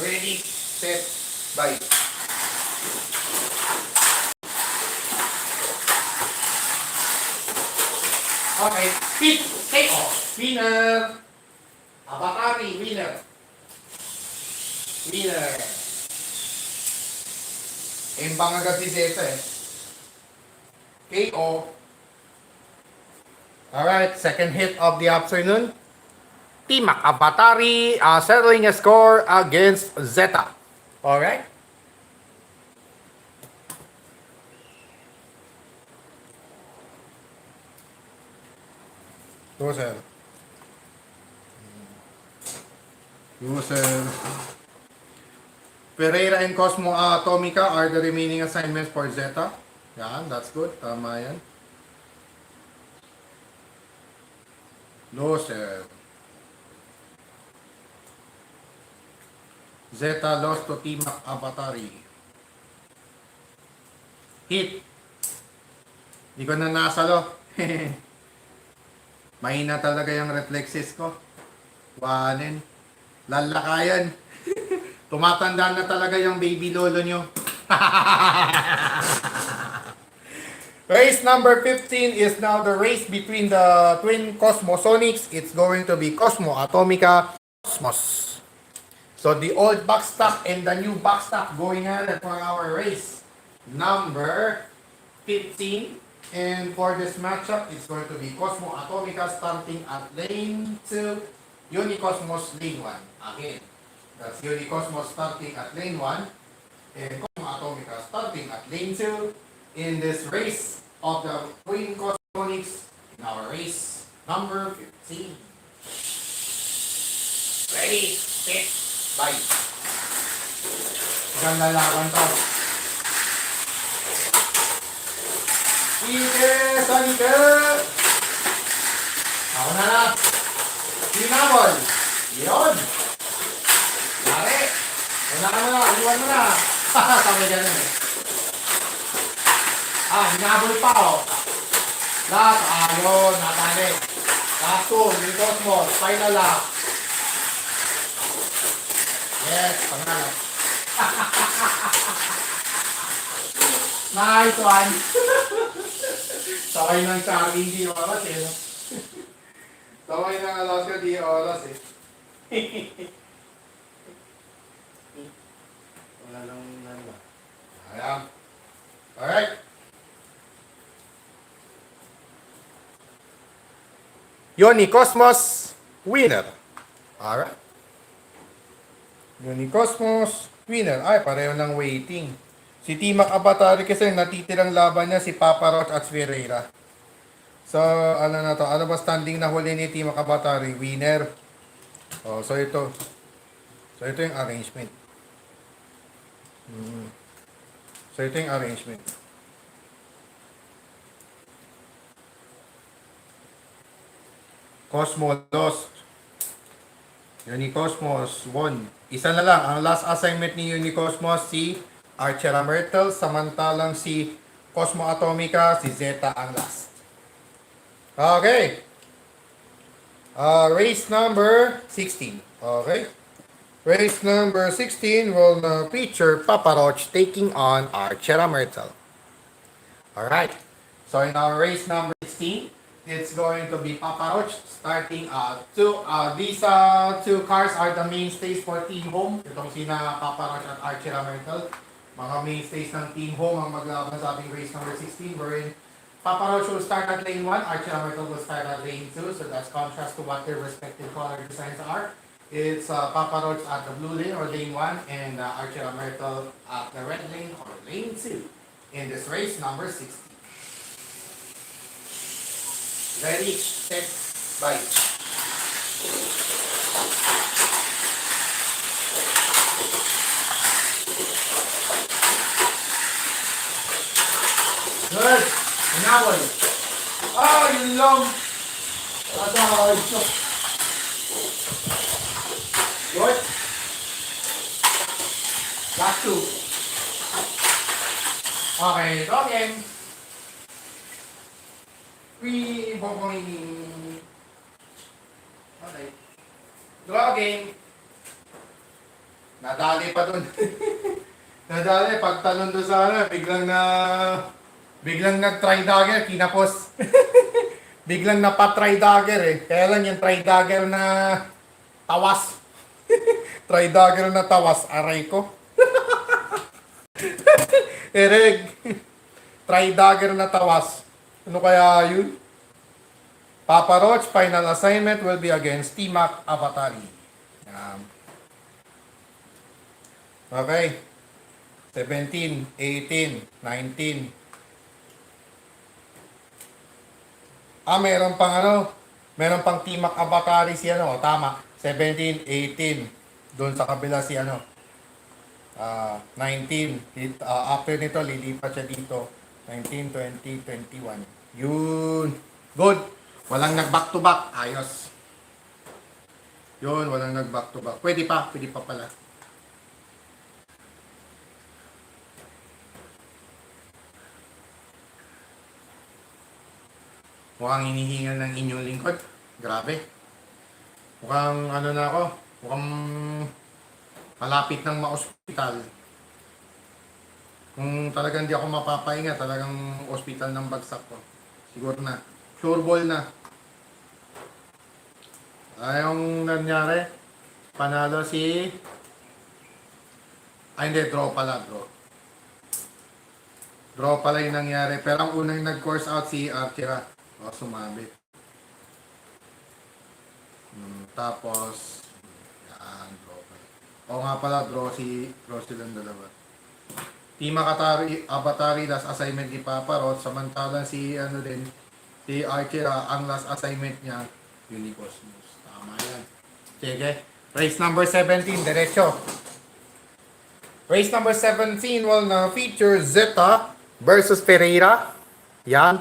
Ready, set, bye. Okay, pit, take off. Winner. Avatari, winner. Winner. Imbang agad si Zeta eh. KO. Alright, second hit of the afternoon. T-Mac Avatari settling a score against Zeta. Alright. Loser. Ferreira and Cosmo Atomica are the remaining assignments for Zeta. Yan, that's good. Tama yan. Loser. Zeta lost to Timak Avatari. Hit. Di ko na nasalo. Mahina talaga yung reflexes ko. Wanin. Lalakayan. Tumatanda na talaga yung baby lolo nyo. Race number 15 is now the race between the twin Cosmosonics. It's going to be Cosmo Atomica Cosmos. So the old box stock and the new box stock going at it for our race number 15. And for this matchup, it's going to be Cosmo Atomica starting at lane 2, Unicosmos lane 1. Again, that's Unicosmos starting at lane 1 and Cosmo Atomica starting at lane 2 in this race of the Twin Cosmonics in our race number 15. Ready, set, bye. Ganda laban to. Sige, salika! Ako na na. Pinabol. Yun. Lari. Wala ka na. Iwan mo na. Tama dyan eh. Hinabol pa oh. Lahat. Yun. Natali. Last two. Yung Cosmos. Final lap. Yes. Pangalan. Nice one. Sakay ng charging di oras eh. No? Sakay ng Alaska di oras eh. Wala lang nanda. Ayan. Alright. Unicosmos winner. Alright. Unicosmos winner. Ay, pareho ng waiting. Si Timak Avatari kasi natitirang laban niya si Papa Roach at Ferreira. So, ano na to? Ano ba standing na huli ni Timak Avatari? Winner. Oh, so ito. So ito yung arrangement. So ito yung arrangement. Cosmo lost. Unicosmos won. Isa na lang. Ang last assignment ni Unicosmos si Archera Myrtle, samantalang si Cosmo Atomica, si Zeta ang last. Okay. Race number 16. Okay. Race number 16 will feature Papa Roach taking on Archera Myrtle. Alright. So in our race number 16, it's going to be Papa Roach starting these two cars are the mainstays for Team Home. Itong sina Papa Roach at Archera Myrtle. Mga mainstays ng Team Home ang maglaban sa ating race number 16 wherein Papa Roach will start at lane 1, Archera Myrtle will start at lane 2, so that's contrast to what their respective color designs are. It's Papa Roach at the blue lane or lane 1 and Archera Myrtle at the red lane or lane 2 in this race number 16. Ready, set, bye. Good. Hinabol. Yun lang. Good. Last two. Okay, draw game. Okay. Draw game. Nadali pa dun. Nadali, pagtalon doon sa biglang nag-try dagger, kinapos. Biglang napa-try dagger eh. Kaya lang yung try dagger na tawas. Try dagger na tawas, aray ko. Ereg. Try dagger na tawas. Ano kaya yun? Papa Roach, final assignment will be against Timak Avatari. Okay. 17, 18, 19. Meron pang Timak Avatari si tama. 17, 18. Doon sa kabila si 19. After nito, lilipat siya dito. 19, 20, 21. Yun. Good. Walang nag-back to back. Ayos. Yun, walang nag-back to back. Pwede pa. Pwede pa pala. Mukhang hinihingal ng inyong lingkod. Grabe. Mukhang ano na ako. Mukhang malapit ng ma-hospital. Kung talagang di ako mapapahinga, talagang hospital ng bagsak ko. Siguro na. Sure ball na. Yung nangyari, panalo si... Ay hindi, draw pala, draw. Draw pala yung nangyari. Pero ang unang nag-course out si Archira. O, sumabit. Tapos, yan, draw pala. O nga pala, draw silang dalawa. Team Abatari, last assignment ni Papa Rod. Samantalang si Archira, ang last assignment niya, Unicosmos. Tama yan. Sige. Race number 17, derecho. Race number 17 will now feature Zeta versus Pereira. Yan.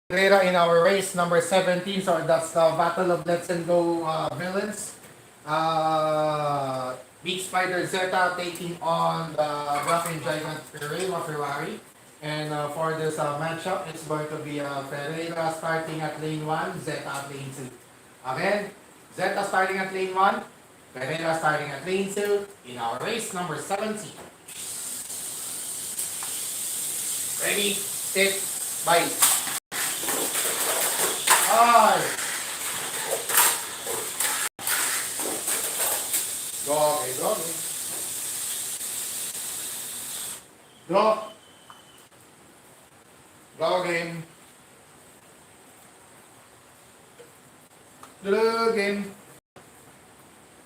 Pereira in our race number 17. So that's the Battle of Let's and Go villains. Big Spider Zeta taking on the Black and Giant Pereira Ferrari. And for this matchup, it's going to be Pereira starting at lane 1, Zeta at lane 2. Again, Zeta starting at lane 1, Pereira starting at lane 2 in our race number 17. Ready, set, bye. All. Go, okay, go. Go. Go game. Draw game.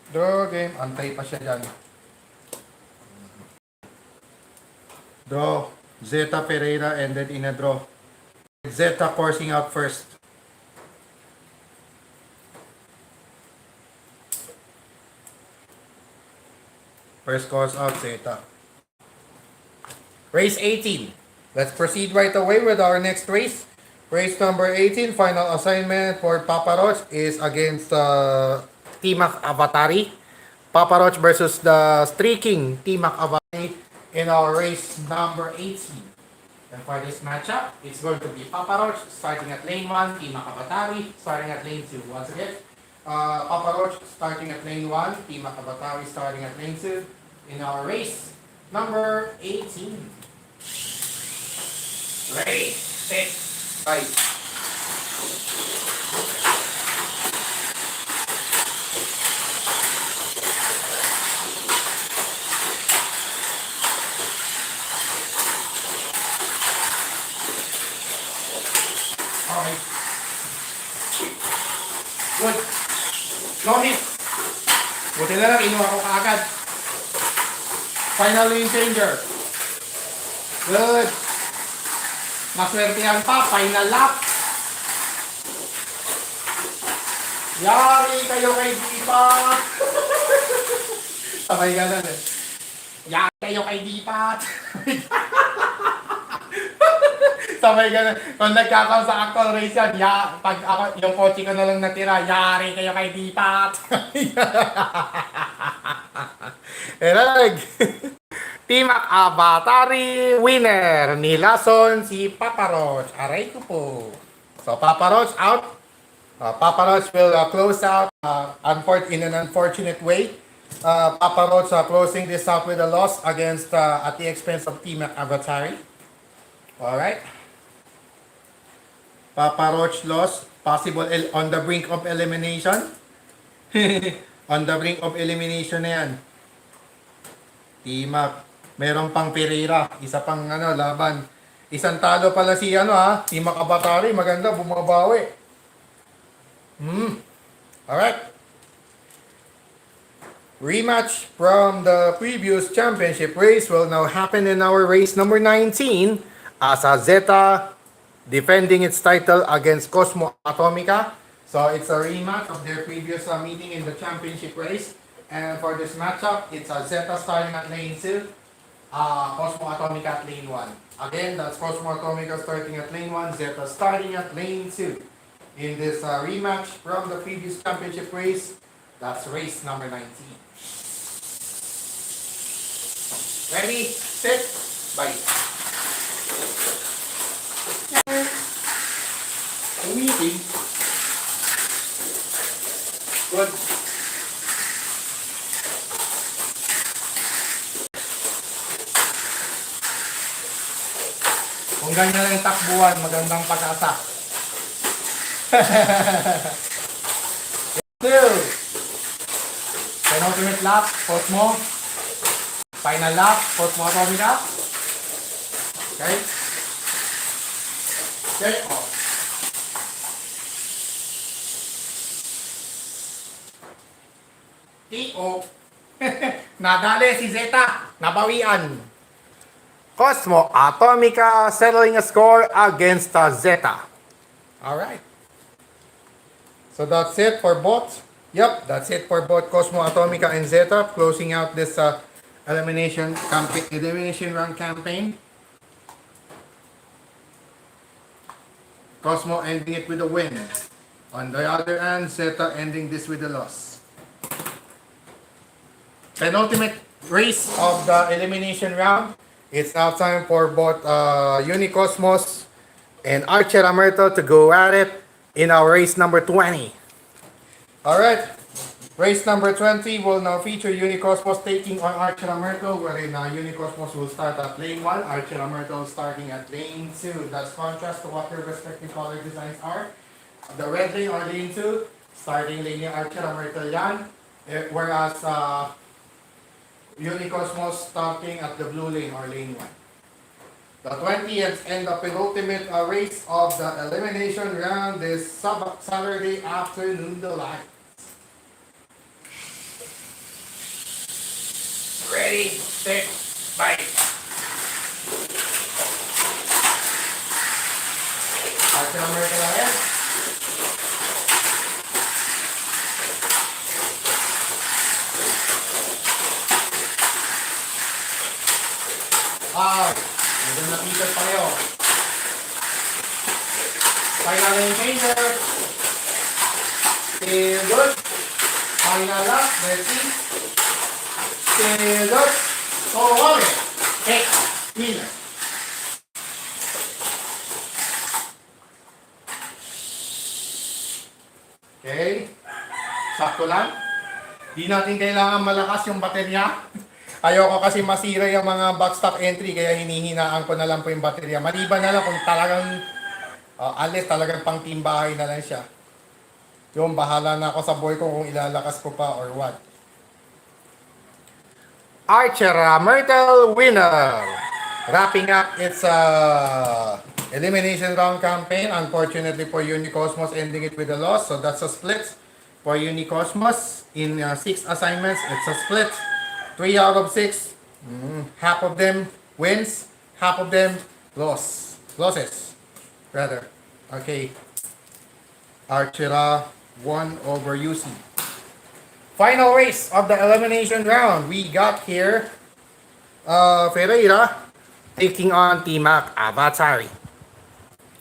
Draw game. Antay pa siya dyan. Draw. Zeta Pereira ended in a draw. Zeta forcing out first. First course out, Zeta. Race 18. Let's proceed right away with our next race. Race number 18, final assignment for Papa Roach is against Team Avatari. Papa Roach versus the streaking Team Avatari in our race number 18. And for this matchup, it's going to be Papa Roach starting at lane 1, Team Avatari starting at lane 2. Once again, Papa Roach starting at lane 1, Team Avatari starting at lane 2 in our race number 18. Ready, set, fight. Okay. Good. No hit. Buti na lang, inuha ko kaagad. Final lane changer. Good. Maswertihan pa, final lap. Yari kayo kay Dipat. Sabay ganun eh. Yari kayo kay Dipat. Sabay ganun. Kung nagkakaw sa actual race yan, pag ako, yung kotse ko na lang natira, yari kayo kay Dipat. Erag. Team Avatari winner ni Lason si Papa Roach. Aray ko po. So Papa Roach out. Papa Roach will close out in an unfortunate way. Papa Roach closing this out with a loss against at the expense of Team Avatari. Alright. Papa Roach lost. Possible on the brink of elimination. On the brink of elimination na yan. Team up. Meron pang Pereira, isa pang laban. Isang talo pala si Team Avatari, maganda, bumabawi. Alright. Rematch from the previous championship race will now happen in our race number 19 as Zeta defending its title against Cosmo Atomica. So it's a rematch of their previous meeting in the championship race. And for this matchup, it's a Zeta starting at lane 2, Cosmo Atomica at lane 1. Again, that's Cosmo Atomica starting at lane 1, Zeta starting at lane 2. In this rematch from the previous championship race, that's race number 19. Ready, set, bye. Umiting. Good. Kung ganyan lang yung takbuhan, magandang pag-asa. Two. Penultimate lap, Cosmo. Final lap, Cosmo Atomica. Okay. Okay, off. T.O. Nadali si Zeta. Nabawian. Cosmo Atomica settling a score against Zeta. Alright. So that's it for both. Yep, that's it for both Cosmo Atomica and Zeta. Closing out this elimination run campaign. Cosmo ending it with a win. On the other hand, Zeta ending this with a loss. Penultimate race of the elimination round. It's now time for both Unicosmos and Archer Amerto to go at it in our race number 20. Alright, race number 20 will now feature Unicosmos taking on Archer Amerto, wherein Unicosmos will start at lane 1, Archer Amerto starting at lane 2. That's contrast to what their respective color designs are. The red lane or lane 2, starting lane ni Archer Amerto yan, whereas Unicosmos starting at the blue lane or lane 1. The 20th and the penultimate race of the elimination round this Saturday afternoon delight. Ready, set, bye. Archer Amerto ahead. Medyo napitas pa kayo. Final lane changer. Still good. Final lap. Let's see. Still good. So, okay. Take winner. Okay. Sakto lang. Di natin kailangan malakas yung baterya. Ayoko kasi masira yung mga backstop entry kaya hinihinaan ko na lang po yung baterya. Maliban na lang kung talagang talagang pang team bahay na lang siya. Yung bahala na ako sa boy ko kung ilalakas ko pa or what. Archer Myrtle winner. Wrapping up its elimination round campaign. Unfortunately for Unicosmos, ending it with a loss. So that's a split for Unicosmos. In 6 assignments, it's a split. 3 out of 6, half of them wins, half of them losses, rather. Okay, Archera won over UC. Final race of the elimination round. We got here Ferreira taking on T-Mac Avatari.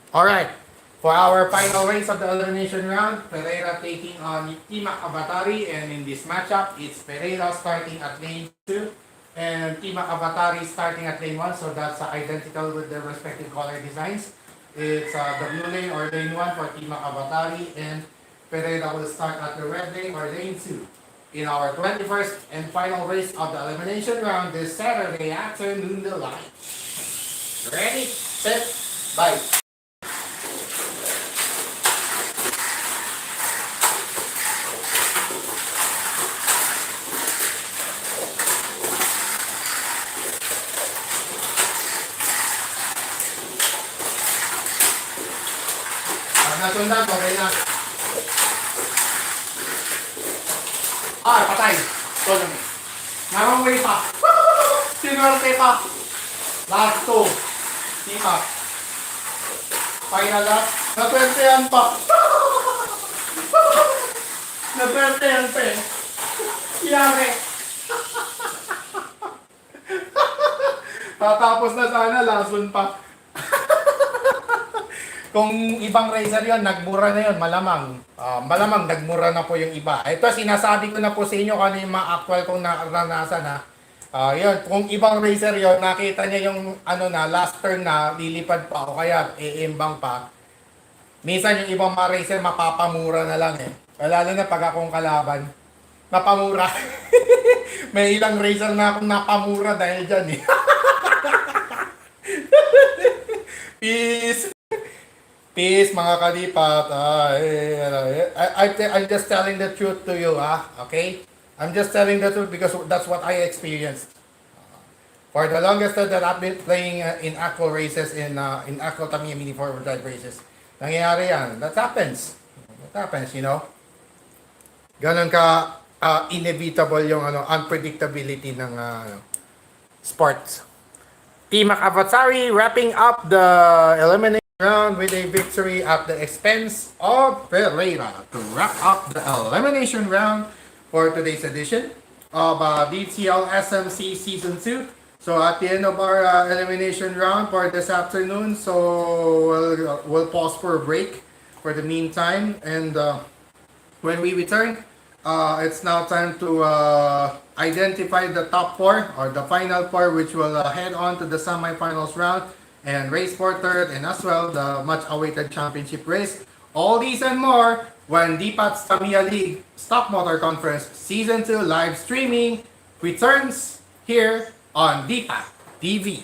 Alright, for our final race of the elimination round, Ferreira taking on T-Mac Avatari, and in this matchup, it's Ferreira starting at lane 2 and T-Mac Avatari starting at lane 1, so that's identical with their respective color designs. It's the blue lane or lane 1 for T-Mac Avatari, and Ferreira will start at the red lane or lane 2 in our 21st and final race of the elimination round this Saturday afternoon delight. Ready, set, bye. Nasundan, okay na. Patay. Ito lang. Namamay pa. Sinuwerte pa. Last 2. Sima. Final lap. Natwertehan pa. Natwertehan pa eh. Yari! Tatapos na sana, lason pa. Kung ibang racer yon, nagmura na yon, malamang. Malamang nagmura na po yung iba. Ito, sinasabi ko na po sa inyo kung ano yung mga actual kong naranasan ha. Yun, kung ibang racer yon, nakita niya yung ano na, last turn na, lilipad pa o kaya iimbang pa. Minsan yung ibang mga racer, mapapamura na lang eh. Lalo na pag akong kalaban, mapamura. May ilang racer na akong napamura dahil dyan eh. Peace! Peace mga kalipat. I'm just telling the truth to you, okay? I'm just telling the truth because that's what I experienced. For the longest time that I've been playing in actual races, in actual Tamiya Mini 4 drive races, nangyayari yan. That happens. That happens, you know? Ganon ka inevitable yung unpredictability ng sports. Team Avatsari wrapping up the elimination round with a victory at the expense of Pereira to wrap up the elimination round for today's edition of DTL SMC Season 2. So at the end of our elimination round for this afternoon, so we'll pause for a break for the meantime, and when we return, it's now time to identify the top four or the final four, which will head on to the semifinals round and race for third, and as well the much-awaited championship race. All these and more when DPAT's Tamiya League Stock Motor Conference Season 2 live streaming returns here on DPAT TV.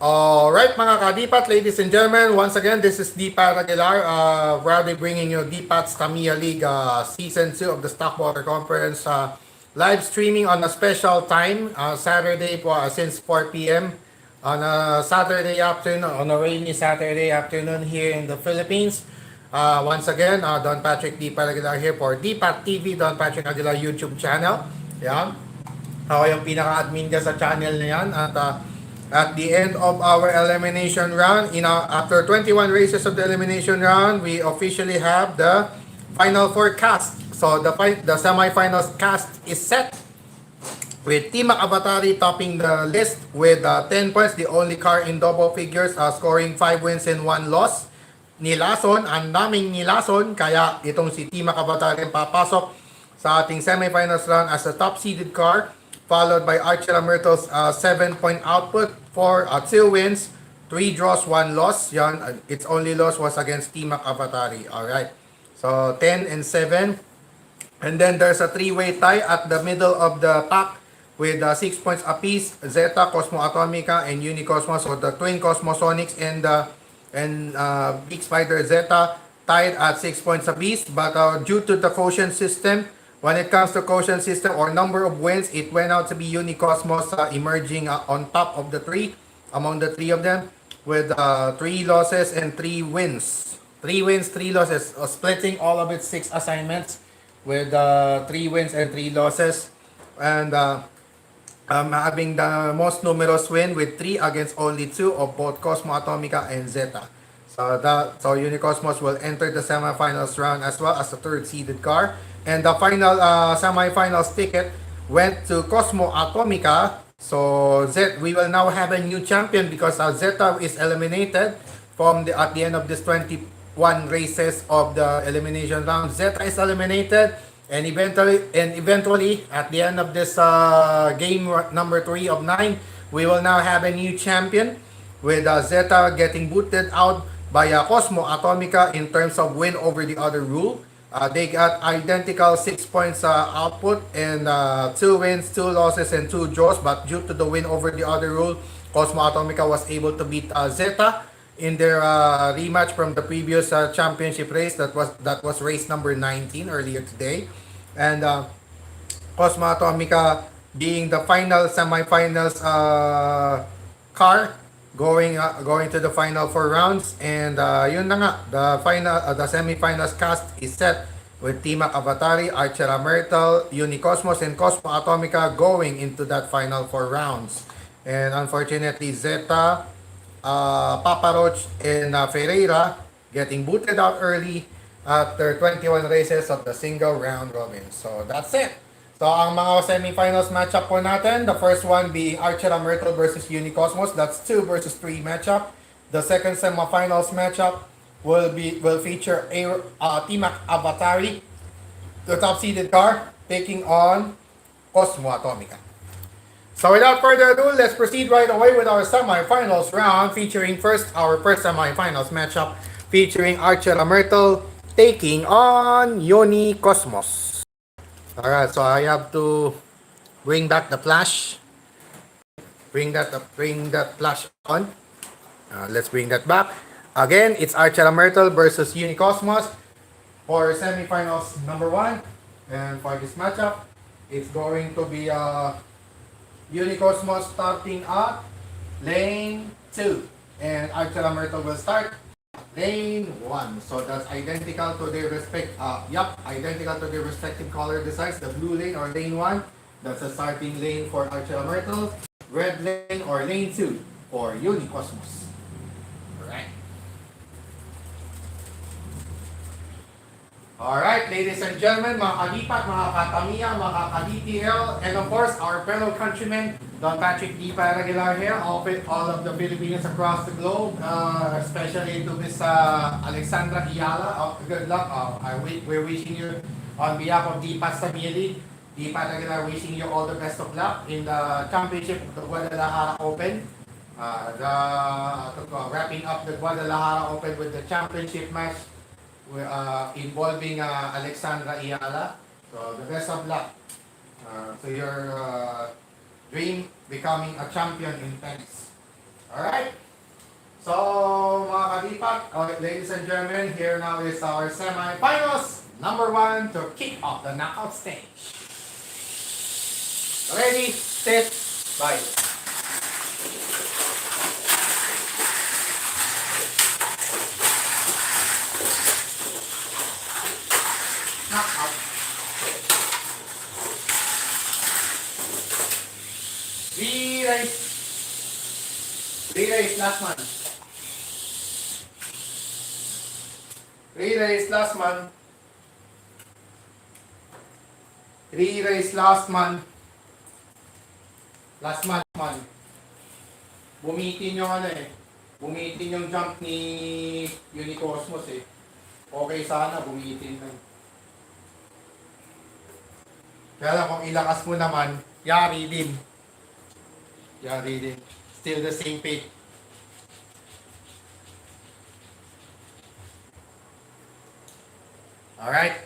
Alright mga kadipat, ladies and gentlemen, once again, this is Dipat Aguilar, proudly bringing you Dipat's Tamiya League Season 2 of the Stockwater Conference, live streaming on a special time, Saturday po, since 4 p.m. on a Saturday afternoon, on a rainy Saturday afternoon here in the Philippines. Once again, Don Patrick Dipat Aguilar here for Dipat TV, Don Patrick Aguilar YouTube channel. Yan. Ako yung pinaka-admin ka sa channel na yan at the end of our elimination round, after 21 races of the elimination round, we officially have the final four cast. So the semifinals cast is set with Team Avatari topping the list with 10 points, the only car in double figures, scoring 5 wins and 1 loss. Nilason, ang daming nilason, kaya itong si Team Avatari papasok sa ating semifinals round as a top-seeded car, followed by Archer Myrtle's 7-point output for 2 wins, 3 draws, 1 loss. Yan, its only loss was against Team Avatari. Alright, so 10 and 7. And then there's a 3-way tie at the middle of the pack with 6 points apiece. Zeta, Cosmo Atomica, and Unicosmos, so the twin Cosmosonics and Big Spider Zeta tied at 6 points apiece. But due to the quotient system, when it comes to quotient system or number of wins, it went out to be Unicosmos emerging on top of the three, among the three of them, with 3 losses and 3 wins. 3 wins, 3 losses, splitting all of its 6 assignments with 3 wins and 3 losses. And having the most numerous win with 3 against only 2 of both Cosmo Atomica and Zeta. So Unicosmos will enter the semifinals round as well as the third seeded car. And the final semifinals ticket went to Cosmo Atomica. So we will now have a new champion because Zeta is eliminated at the end of this 21 races of the elimination round. Zeta is eliminated, and eventually at the end of this game number 3 of 9, we will now have a new champion with Zeta getting booted out by Cosmo Atomica in terms of win over the other rule. They got identical 6 points output and 2 wins, 2 losses, and 2 draws. But due to the win over the other rule, Cosmo Atomica was able to beat Zeta in their rematch from the previous championship race. That was race number 19 earlier today. And Cosmo Atomica being the final semifinals car, going to the final 4 rounds, and yun na nga, the semifinals cast is set with Team Avatari, Archer Myrtle, Unicosmos, and Cosmo Atomica going into that final 4 rounds. And unfortunately, Zeta, Papa Roach, and Ferreira getting booted out early after 21 races of the single round robin. So that's it. So, ang mga semifinals matchup po natin, the first one being Archer Myrtle versus Unicosmos. That's 2 versus 3 matchup. The second semifinals matchup will feature Team Avatari, the top-seeded car, taking on Cosmo Atomica. So, without further ado, let's proceed right away with our semifinals round, featuring our first semifinals matchup, featuring Archer Myrtle taking on Unicosmos. Alright, so I have to bring back the flash. Bring that flash on. Let's bring that back. Again, it's Archer Myrtle versus Unicosmos for semifinals number 1. And for this matchup, it's going to be Unicosmos starting at lane 2. And Archer Myrtle will start lane 1. So that's identical to their identical to their respective color designs. The blue lane or lane 1, that's the starting lane for Archer Myrtle. Red lane or lane 2 for Unicosmos. Alright. Alright, ladies and gentlemen, mga kadipat, mga katamiya, mga ka-DTL, and of course, our fellow countrymen, Don Patrick Dipat Aguilar here, all of the Filipinos across the globe, especially to Miss Alexandra Iyala. Good luck. We're wishing you, on behalf of Dipat's Tamiya League, Dipat Aguilar, wishing you all the best of luck in the championship of the Guadalajara Open. Wrapping up the Guadalajara Open with the championship match involving Alexandra Iyala. So the best of luck to your dream becoming a champion in tennis. Alright. So, mga kadipak, ladies and gentlemen, here now is our semi-finals. Number 1 to kick off the knockout stage. Ready, set, bye. Knockout. Relay last man. Relay last man. Relay last man. Last man. Bumitin yung ano eh. Bumitin yung jump ni Unicosmos eh. Okay sana, bumitin na. Kaya lang kung ilakas mo naman, yari din. Yari din. Still the same page. Alright.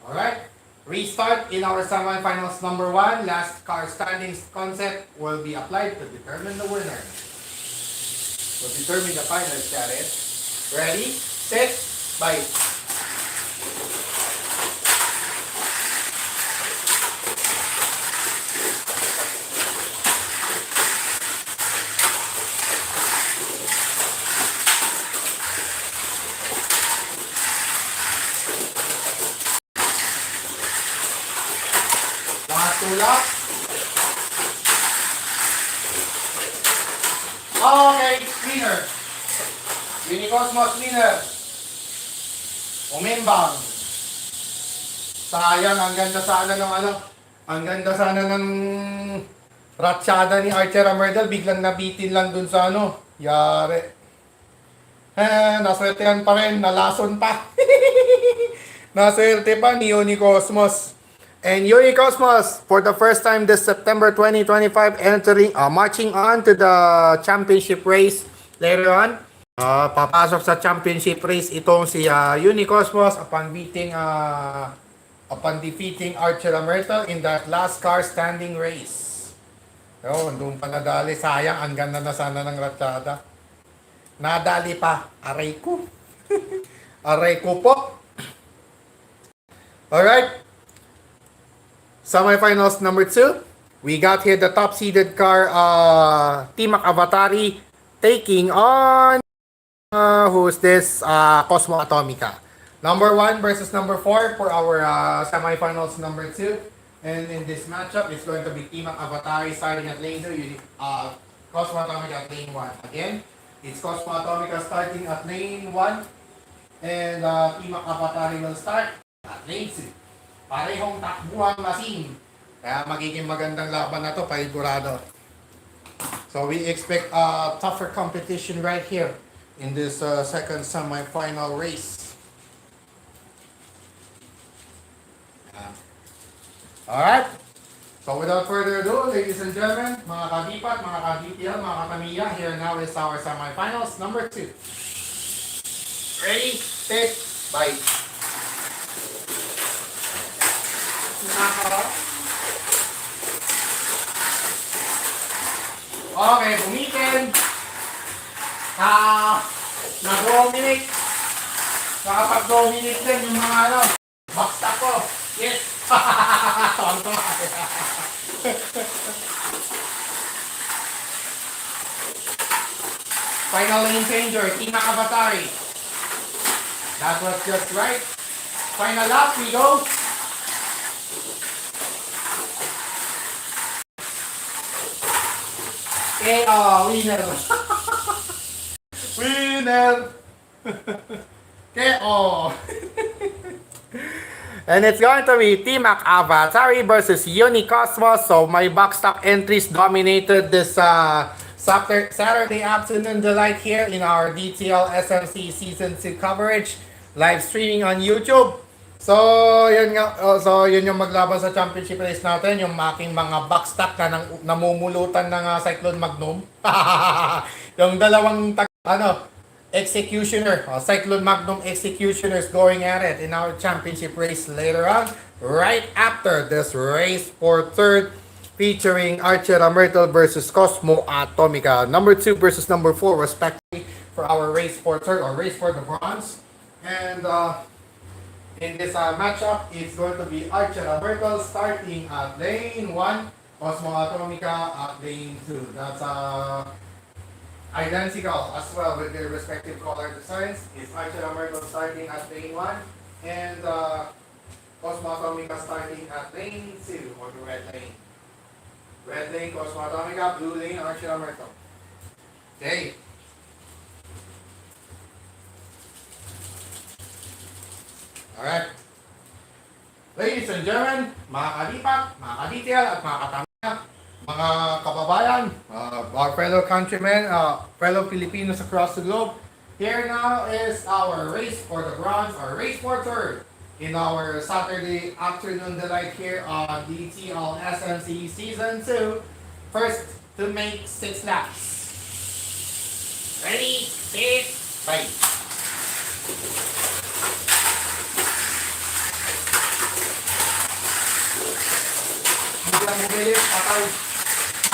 Alright. Restart in our semifinals number 1. Last car standing concept will be applied to determine the winner. Will determine the final status. Ready, set, bye. Tulak. Okay, winner. Unicosmos winner. Umimbang. Sayang, ang ganda sana ng ano. Ang ganda sana ng ratsyada ni Archer Amerdal. Biglang nabitin lang dun sa ano. Yari. Naswertehan pa rin. Nalason pa. Naswerte pa ni Unicosmos. And Unicosmos, for the first time this September 2025, marching on to the championship race later on. Papasok sa championship race itong si Unicosmos upon defeating Archer Amerto in that last car standing race. So, doon pa nadali. Sayang, ang ganda na sana ng ratsyada. Nadali pa. Aray ko. Aray ko po. Alright. Semifinals number 2. We got here the top-seeded car, Tamiya Avatari, taking on, who's this, Cosmo Atomica. Number 1 versus number 4 for our semifinals number 2. And in this matchup, it's going to be Tamiya Avatari starting at lane 2, Cosmo Atomica at lane 1. Again, it's Cosmo Atomica starting at lane 1, and Tamiya Avatari will start at lane 2. Parehong takbuhan masin. Kaya magiging magandang laban na to, paigurado. So we expect a tougher competition right here in this second semi-final race. Alright. So without further ado, ladies and gentlemen, mga kagipat, mga ka-DTL, mga ka-Tamiya, here now is our semi-finals number 2. Ready, set, bye. Okay, bumitin. Nag-dominate. Nakapag-dominate din yung mga ano, backstop ko. Yes! Tonto. Final lane changer, Tamiya Avatari. That was just right. Final lap, we go. Winner. Winner. KO. And it's going to be Tamiya Avatari versus Unicosmos. So my backstop entries dominated this Saturday afternoon delight here in our DTL SMC Season 2 coverage. Live streaming on YouTube. So, yun nga, yun yung maglaban sa championship race natin, yung aking mga backstop na namumulutan ng Cyclone Magnum. Yung dalawang Executioner, Cyclone Magnum Executioner is going at it in our championship race later on. Right after this race for third, featuring Archer Myrtle versus Cosmo Atomica. Number 2 versus number 4 respectively for our race for third or race for the bronze. And in this matchup, it's going to be Archer Myrtle starting at lane 1, Cosmo Atomica at lane 2. That's identical as well with their respective color designs. It's Archer Myrtle starting at lane 1 and Cosmo Atomica starting at lane 2 or the red lane. Red lane, Cosmo Atomica, blue lane, Archer Myrtle. Okay. Alright. Ladies and gentlemen, mga kalipat, mga kadetail at mga katamya, mga kababayan, our fellow countrymen, fellow Filipinos across the globe, here now is our race for the bronze or race for third in our Saturday afternoon delight here on DTL SMC Season 2. First to make 6 laps. Ready, set, fight. Hindi lang mumilit, patay.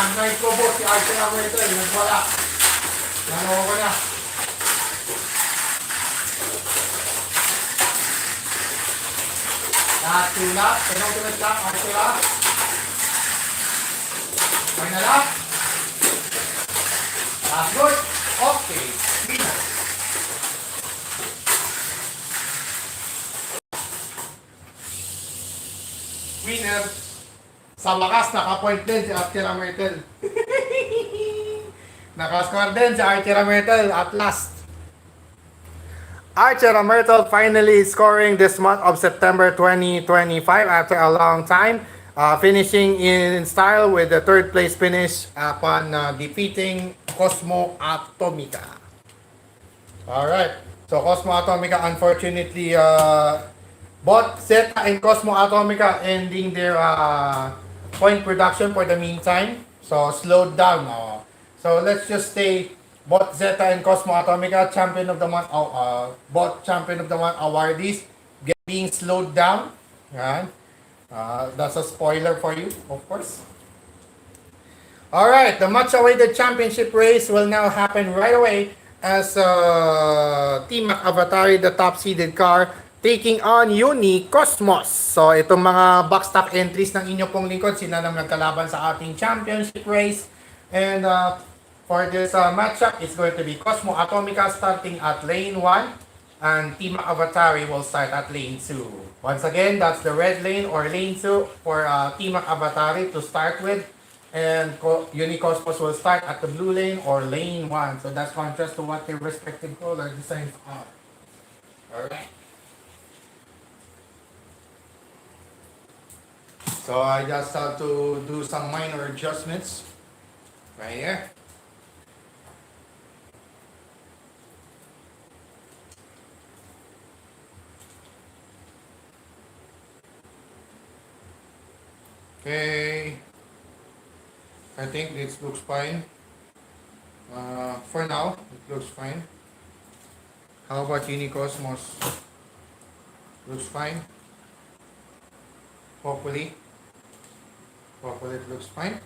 Ang night ko po, si Archer Myrtle, nagwala. Nanoho ko na. Last 2 laps, penultimate lap, Archer. Final lap. Last good. Okay, winner. Winner. Sa wakas, naka-point din si Archer Myrtle. Nakascore din si Archer Myrtle at last. Archer Myrtle finally scoring this month of September 2025 after a long time. Finishing in style with the third place finish upon defeating Cosmo Atomica. Alright, so Cosmo Atomica unfortunately both Zeta and Cosmo Atomica ending their point production for the meantime. So slowed down. So let's just say both Zeta and Cosmo Atomica champion of the month, both champion of the month awardees being slowed down. Yan. That's a spoiler for you, of course. Alright, the much awaited championship race will now happen right away as Team Avatari, the top seeded car, taking on Uni Cosmos. So itong mga backstock entries ng inyo pong lingkod, sila nang nagkalaban sa ating championship race. And for this matchup, it's going to be Cosmo Atomica starting at lane 1 and Team Avatari will start at lane 2. Once again, that's the red lane or lane 2 for Team Avatari to start with. And Uni Cosmos will start at the blue lane or lane 1. So that's contrast to what their respective color designs are. Alright. So I just have to do some minor adjustments right here. Okay, I think this looks fine. For now, it looks fine. How about Unicosmos? Looks fine. Hopefully it looks fine.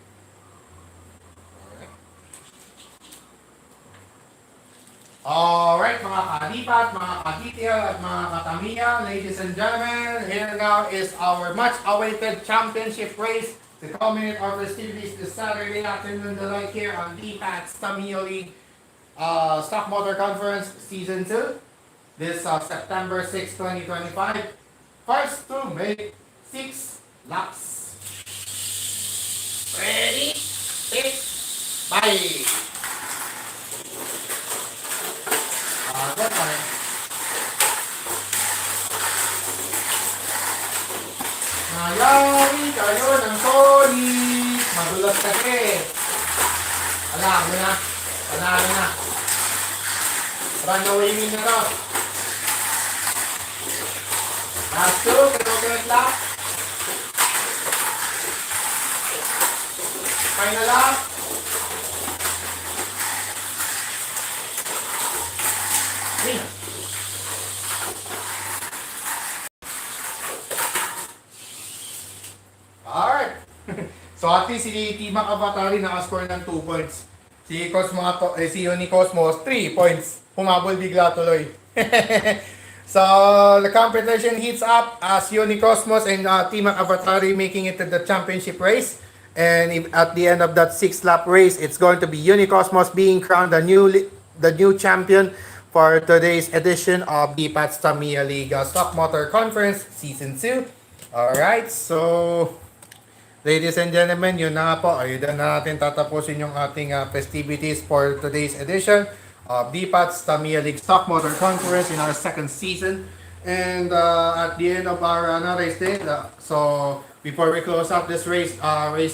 Alright, mga kalipat, mga kadetail at mga katamiya, ladies and gentlemen, here now is our much-awaited championship race to culminate our festivities this Saturday afternoon delight here on DPAT's Tamiya League Stock Motor Conference Season 2. This September 6, 2025. First to make 6 laps. Ready, set, bye! Good morning. Nayawi kayo ng solid. Madulas kasi. Alam mo na. Panalo na. Runaway win na to. Last 2. Penultimate lap. Final lap. So at least si Tima Kabatari nakascore ng 2 points. Si Uni Cosmos 3 points. Humabol bigla tuloy. So the competition heats up as Uni Cosmos and Tima Kabatari making it to the championship race. And at the end of that 6-lap race, it's going to be Uni Cosmos being crowned the new champion for today's edition of the Tamiya League Stock Motor Conference Season 2. Alright, so ladies and gentlemen, yun na nga po. Ayun na natin tatapusin yung ating festivities for today's edition of the Tamiya League Stock Motor Conference in our second season. And at the end of our race day, so before we close out this race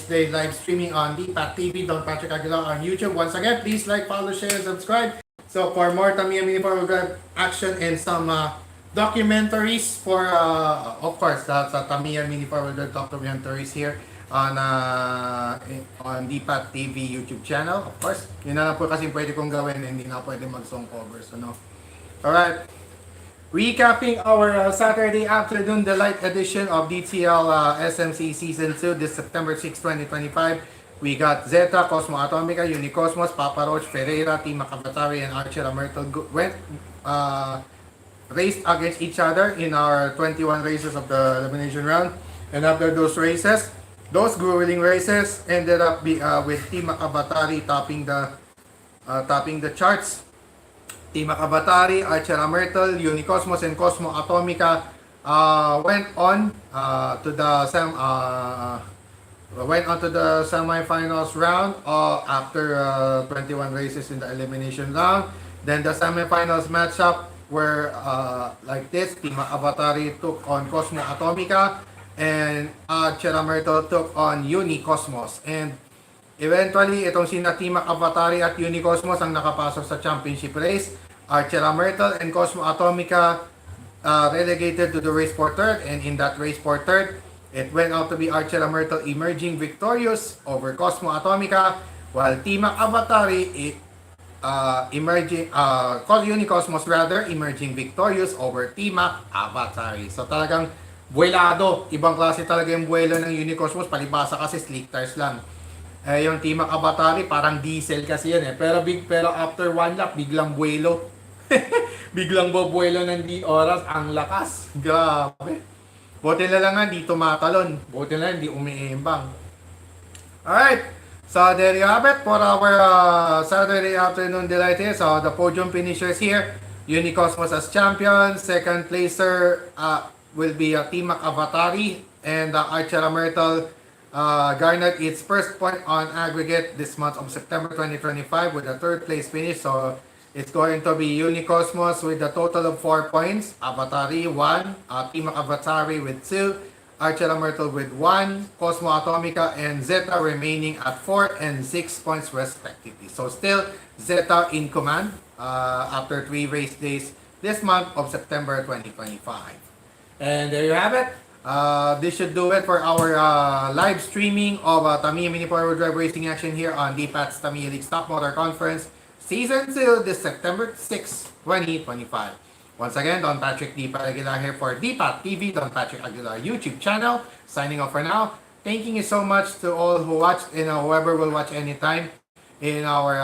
day live streaming on DPAT TV, Don Patrick Aguilar on YouTube. Once again, please like, follow, share, and subscribe. So for more Tamiya Mini 4-wheel drive action and some documentaries for, of course, that's Tamiya Mini 4-wheel drive documentaries here on DPAT TV YouTube channel. Of course, yun na lang po kasi pwede kong gawin, hindi na pwede mag-song covers. Ano? Alright. Recapping our Saturday afternoon, the light edition of DTL SMC Season 2 this September 6, 2025. We got Zeta, Cosmo Atomica, Unicosmos, Papa Roach, Ferreira, Team Makabatari, and Archer Myrtle went raced against each other in our 21 races of the elimination round. And after those races, those grueling races ended up with Team Makabatari topping the charts. Team Makabatari, Archer Myrtle, Unicosmos, and Cosmo Atomica went on to the semifinals round after 21 races in the elimination round. Then the semifinals matchup were like this. Team Avatari took on Cosmo Atomica and Cheramerto took on Unicosmos. And eventually, itong sina Team Avatari at Unicosmos ang nakapasok sa championship race. Cheramerto and Cosmo Atomica relegated to the race for third. And in that race for third, it went out to be Archer Myrtle emerging victorious over Cosmo Atomica, while Team Avatari Unicosmos emerging victorious over Team Avatari. So talagang buwelado, ibang klase talaga yung buwelo ng Unicosmos, palibasa kasi slick tires lang. Yung Team Avatari parang diesel kasi yan pero after one lap biglang buwelo. Biglang bubuwelo ng di oras, ang lakas. Grabe. Buti na lang nga, di tumatalon. Buti na lang, di umiimbang. Alright. So, there you have it for our Saturday afternoon delight here. So, the podium finishers here. Unicosmos as champion. Second placer will be Team Avatari. And Archer Myrtle garnered its first point on aggregate this month of September 2025 with a third place finish. So, it's going to be Unicosmos with a total of 4 points, Avatari 1, Team Avatari with 2, Archer Myrtle with 1, Cosmo Atomica and Zeta remaining at 4 and 6 points respectively. So still Zeta in command after 3 race days this month of September 2025. And there you have it. This should do it for our live streaming of Tamiya Mini 4-wheel drive racing action here on DPAT's Tamiya League Stock Motor Conference Season 2 this September 6, 2025. Once again, Don Patrick DPAT Aguilar here for DPAT TV, Don Patrick Aguilar YouTube channel. Signing off for now. Thanking you so much to all who watched and whoever will watch anytime in our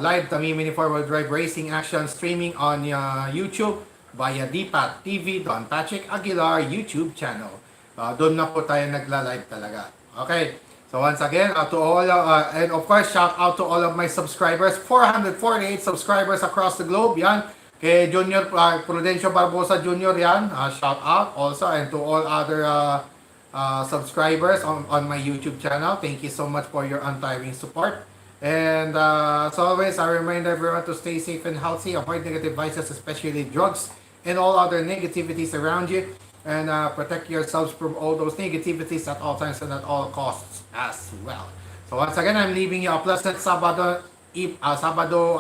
live Tamiya Mini 4-wheel drive racing action streaming on YouTube via DPAT TV, Don Patrick Aguilar YouTube channel. Doon na po tayo nagla-live talaga. Okay. So once again, to all, and of course, shout out to all of my subscribers. 448 subscribers across the globe. Yan. Kay Junior, Prudencio Barbosa Jr. Yan. Shout out also. And to all other subscribers on my YouTube channel. Thank you so much for your untiring support. And as always, I remind everyone to stay safe and healthy. Avoid negative vices, especially drugs and all other negativities around you. And protect yourselves from all those negativities at all times and at all costs as well. So once again, I'm leaving you a pleasant Sabado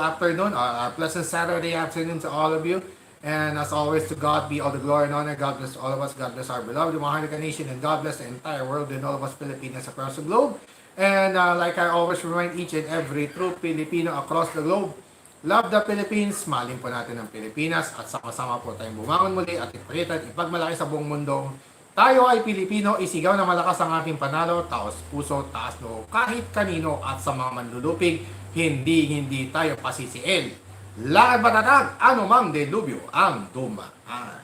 afternoon, a pleasant Saturday afternoon to all of you. And as always, to God be all the glory and honor. God bless all of us. God bless our beloved Maharlika Nation. And God bless the entire world and all of us Filipinos across the globe. And like I always remind each and every true Filipino across the globe, love the Philippines, smiling po natin ang Pilipinas at sama-sama po tayong bumangon muli at ipakita at ipagmalaki sa buong mundo Tayo ay Pilipino, isigaw na malakas ang ating panalo, taos puso, taas loob kahit kanino at sa mga manlulupig, hindi tayo pasisiil. Lakad patatag, anumang delubyo ang dumaan.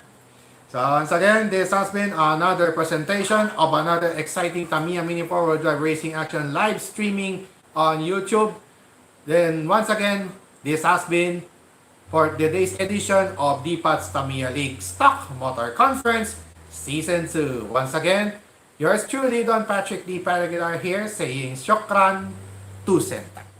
So once again, this has been another presentation of another exciting Tamiya Mini 4-wheel drive racing action live streaming on YouTube. Then once again, this has been for today's edition of DPAT's Tamiya League Stock Motor Conference Season 2. Once again, yours truly, Don Patrick D. Paragular here saying Shokran Tusenta.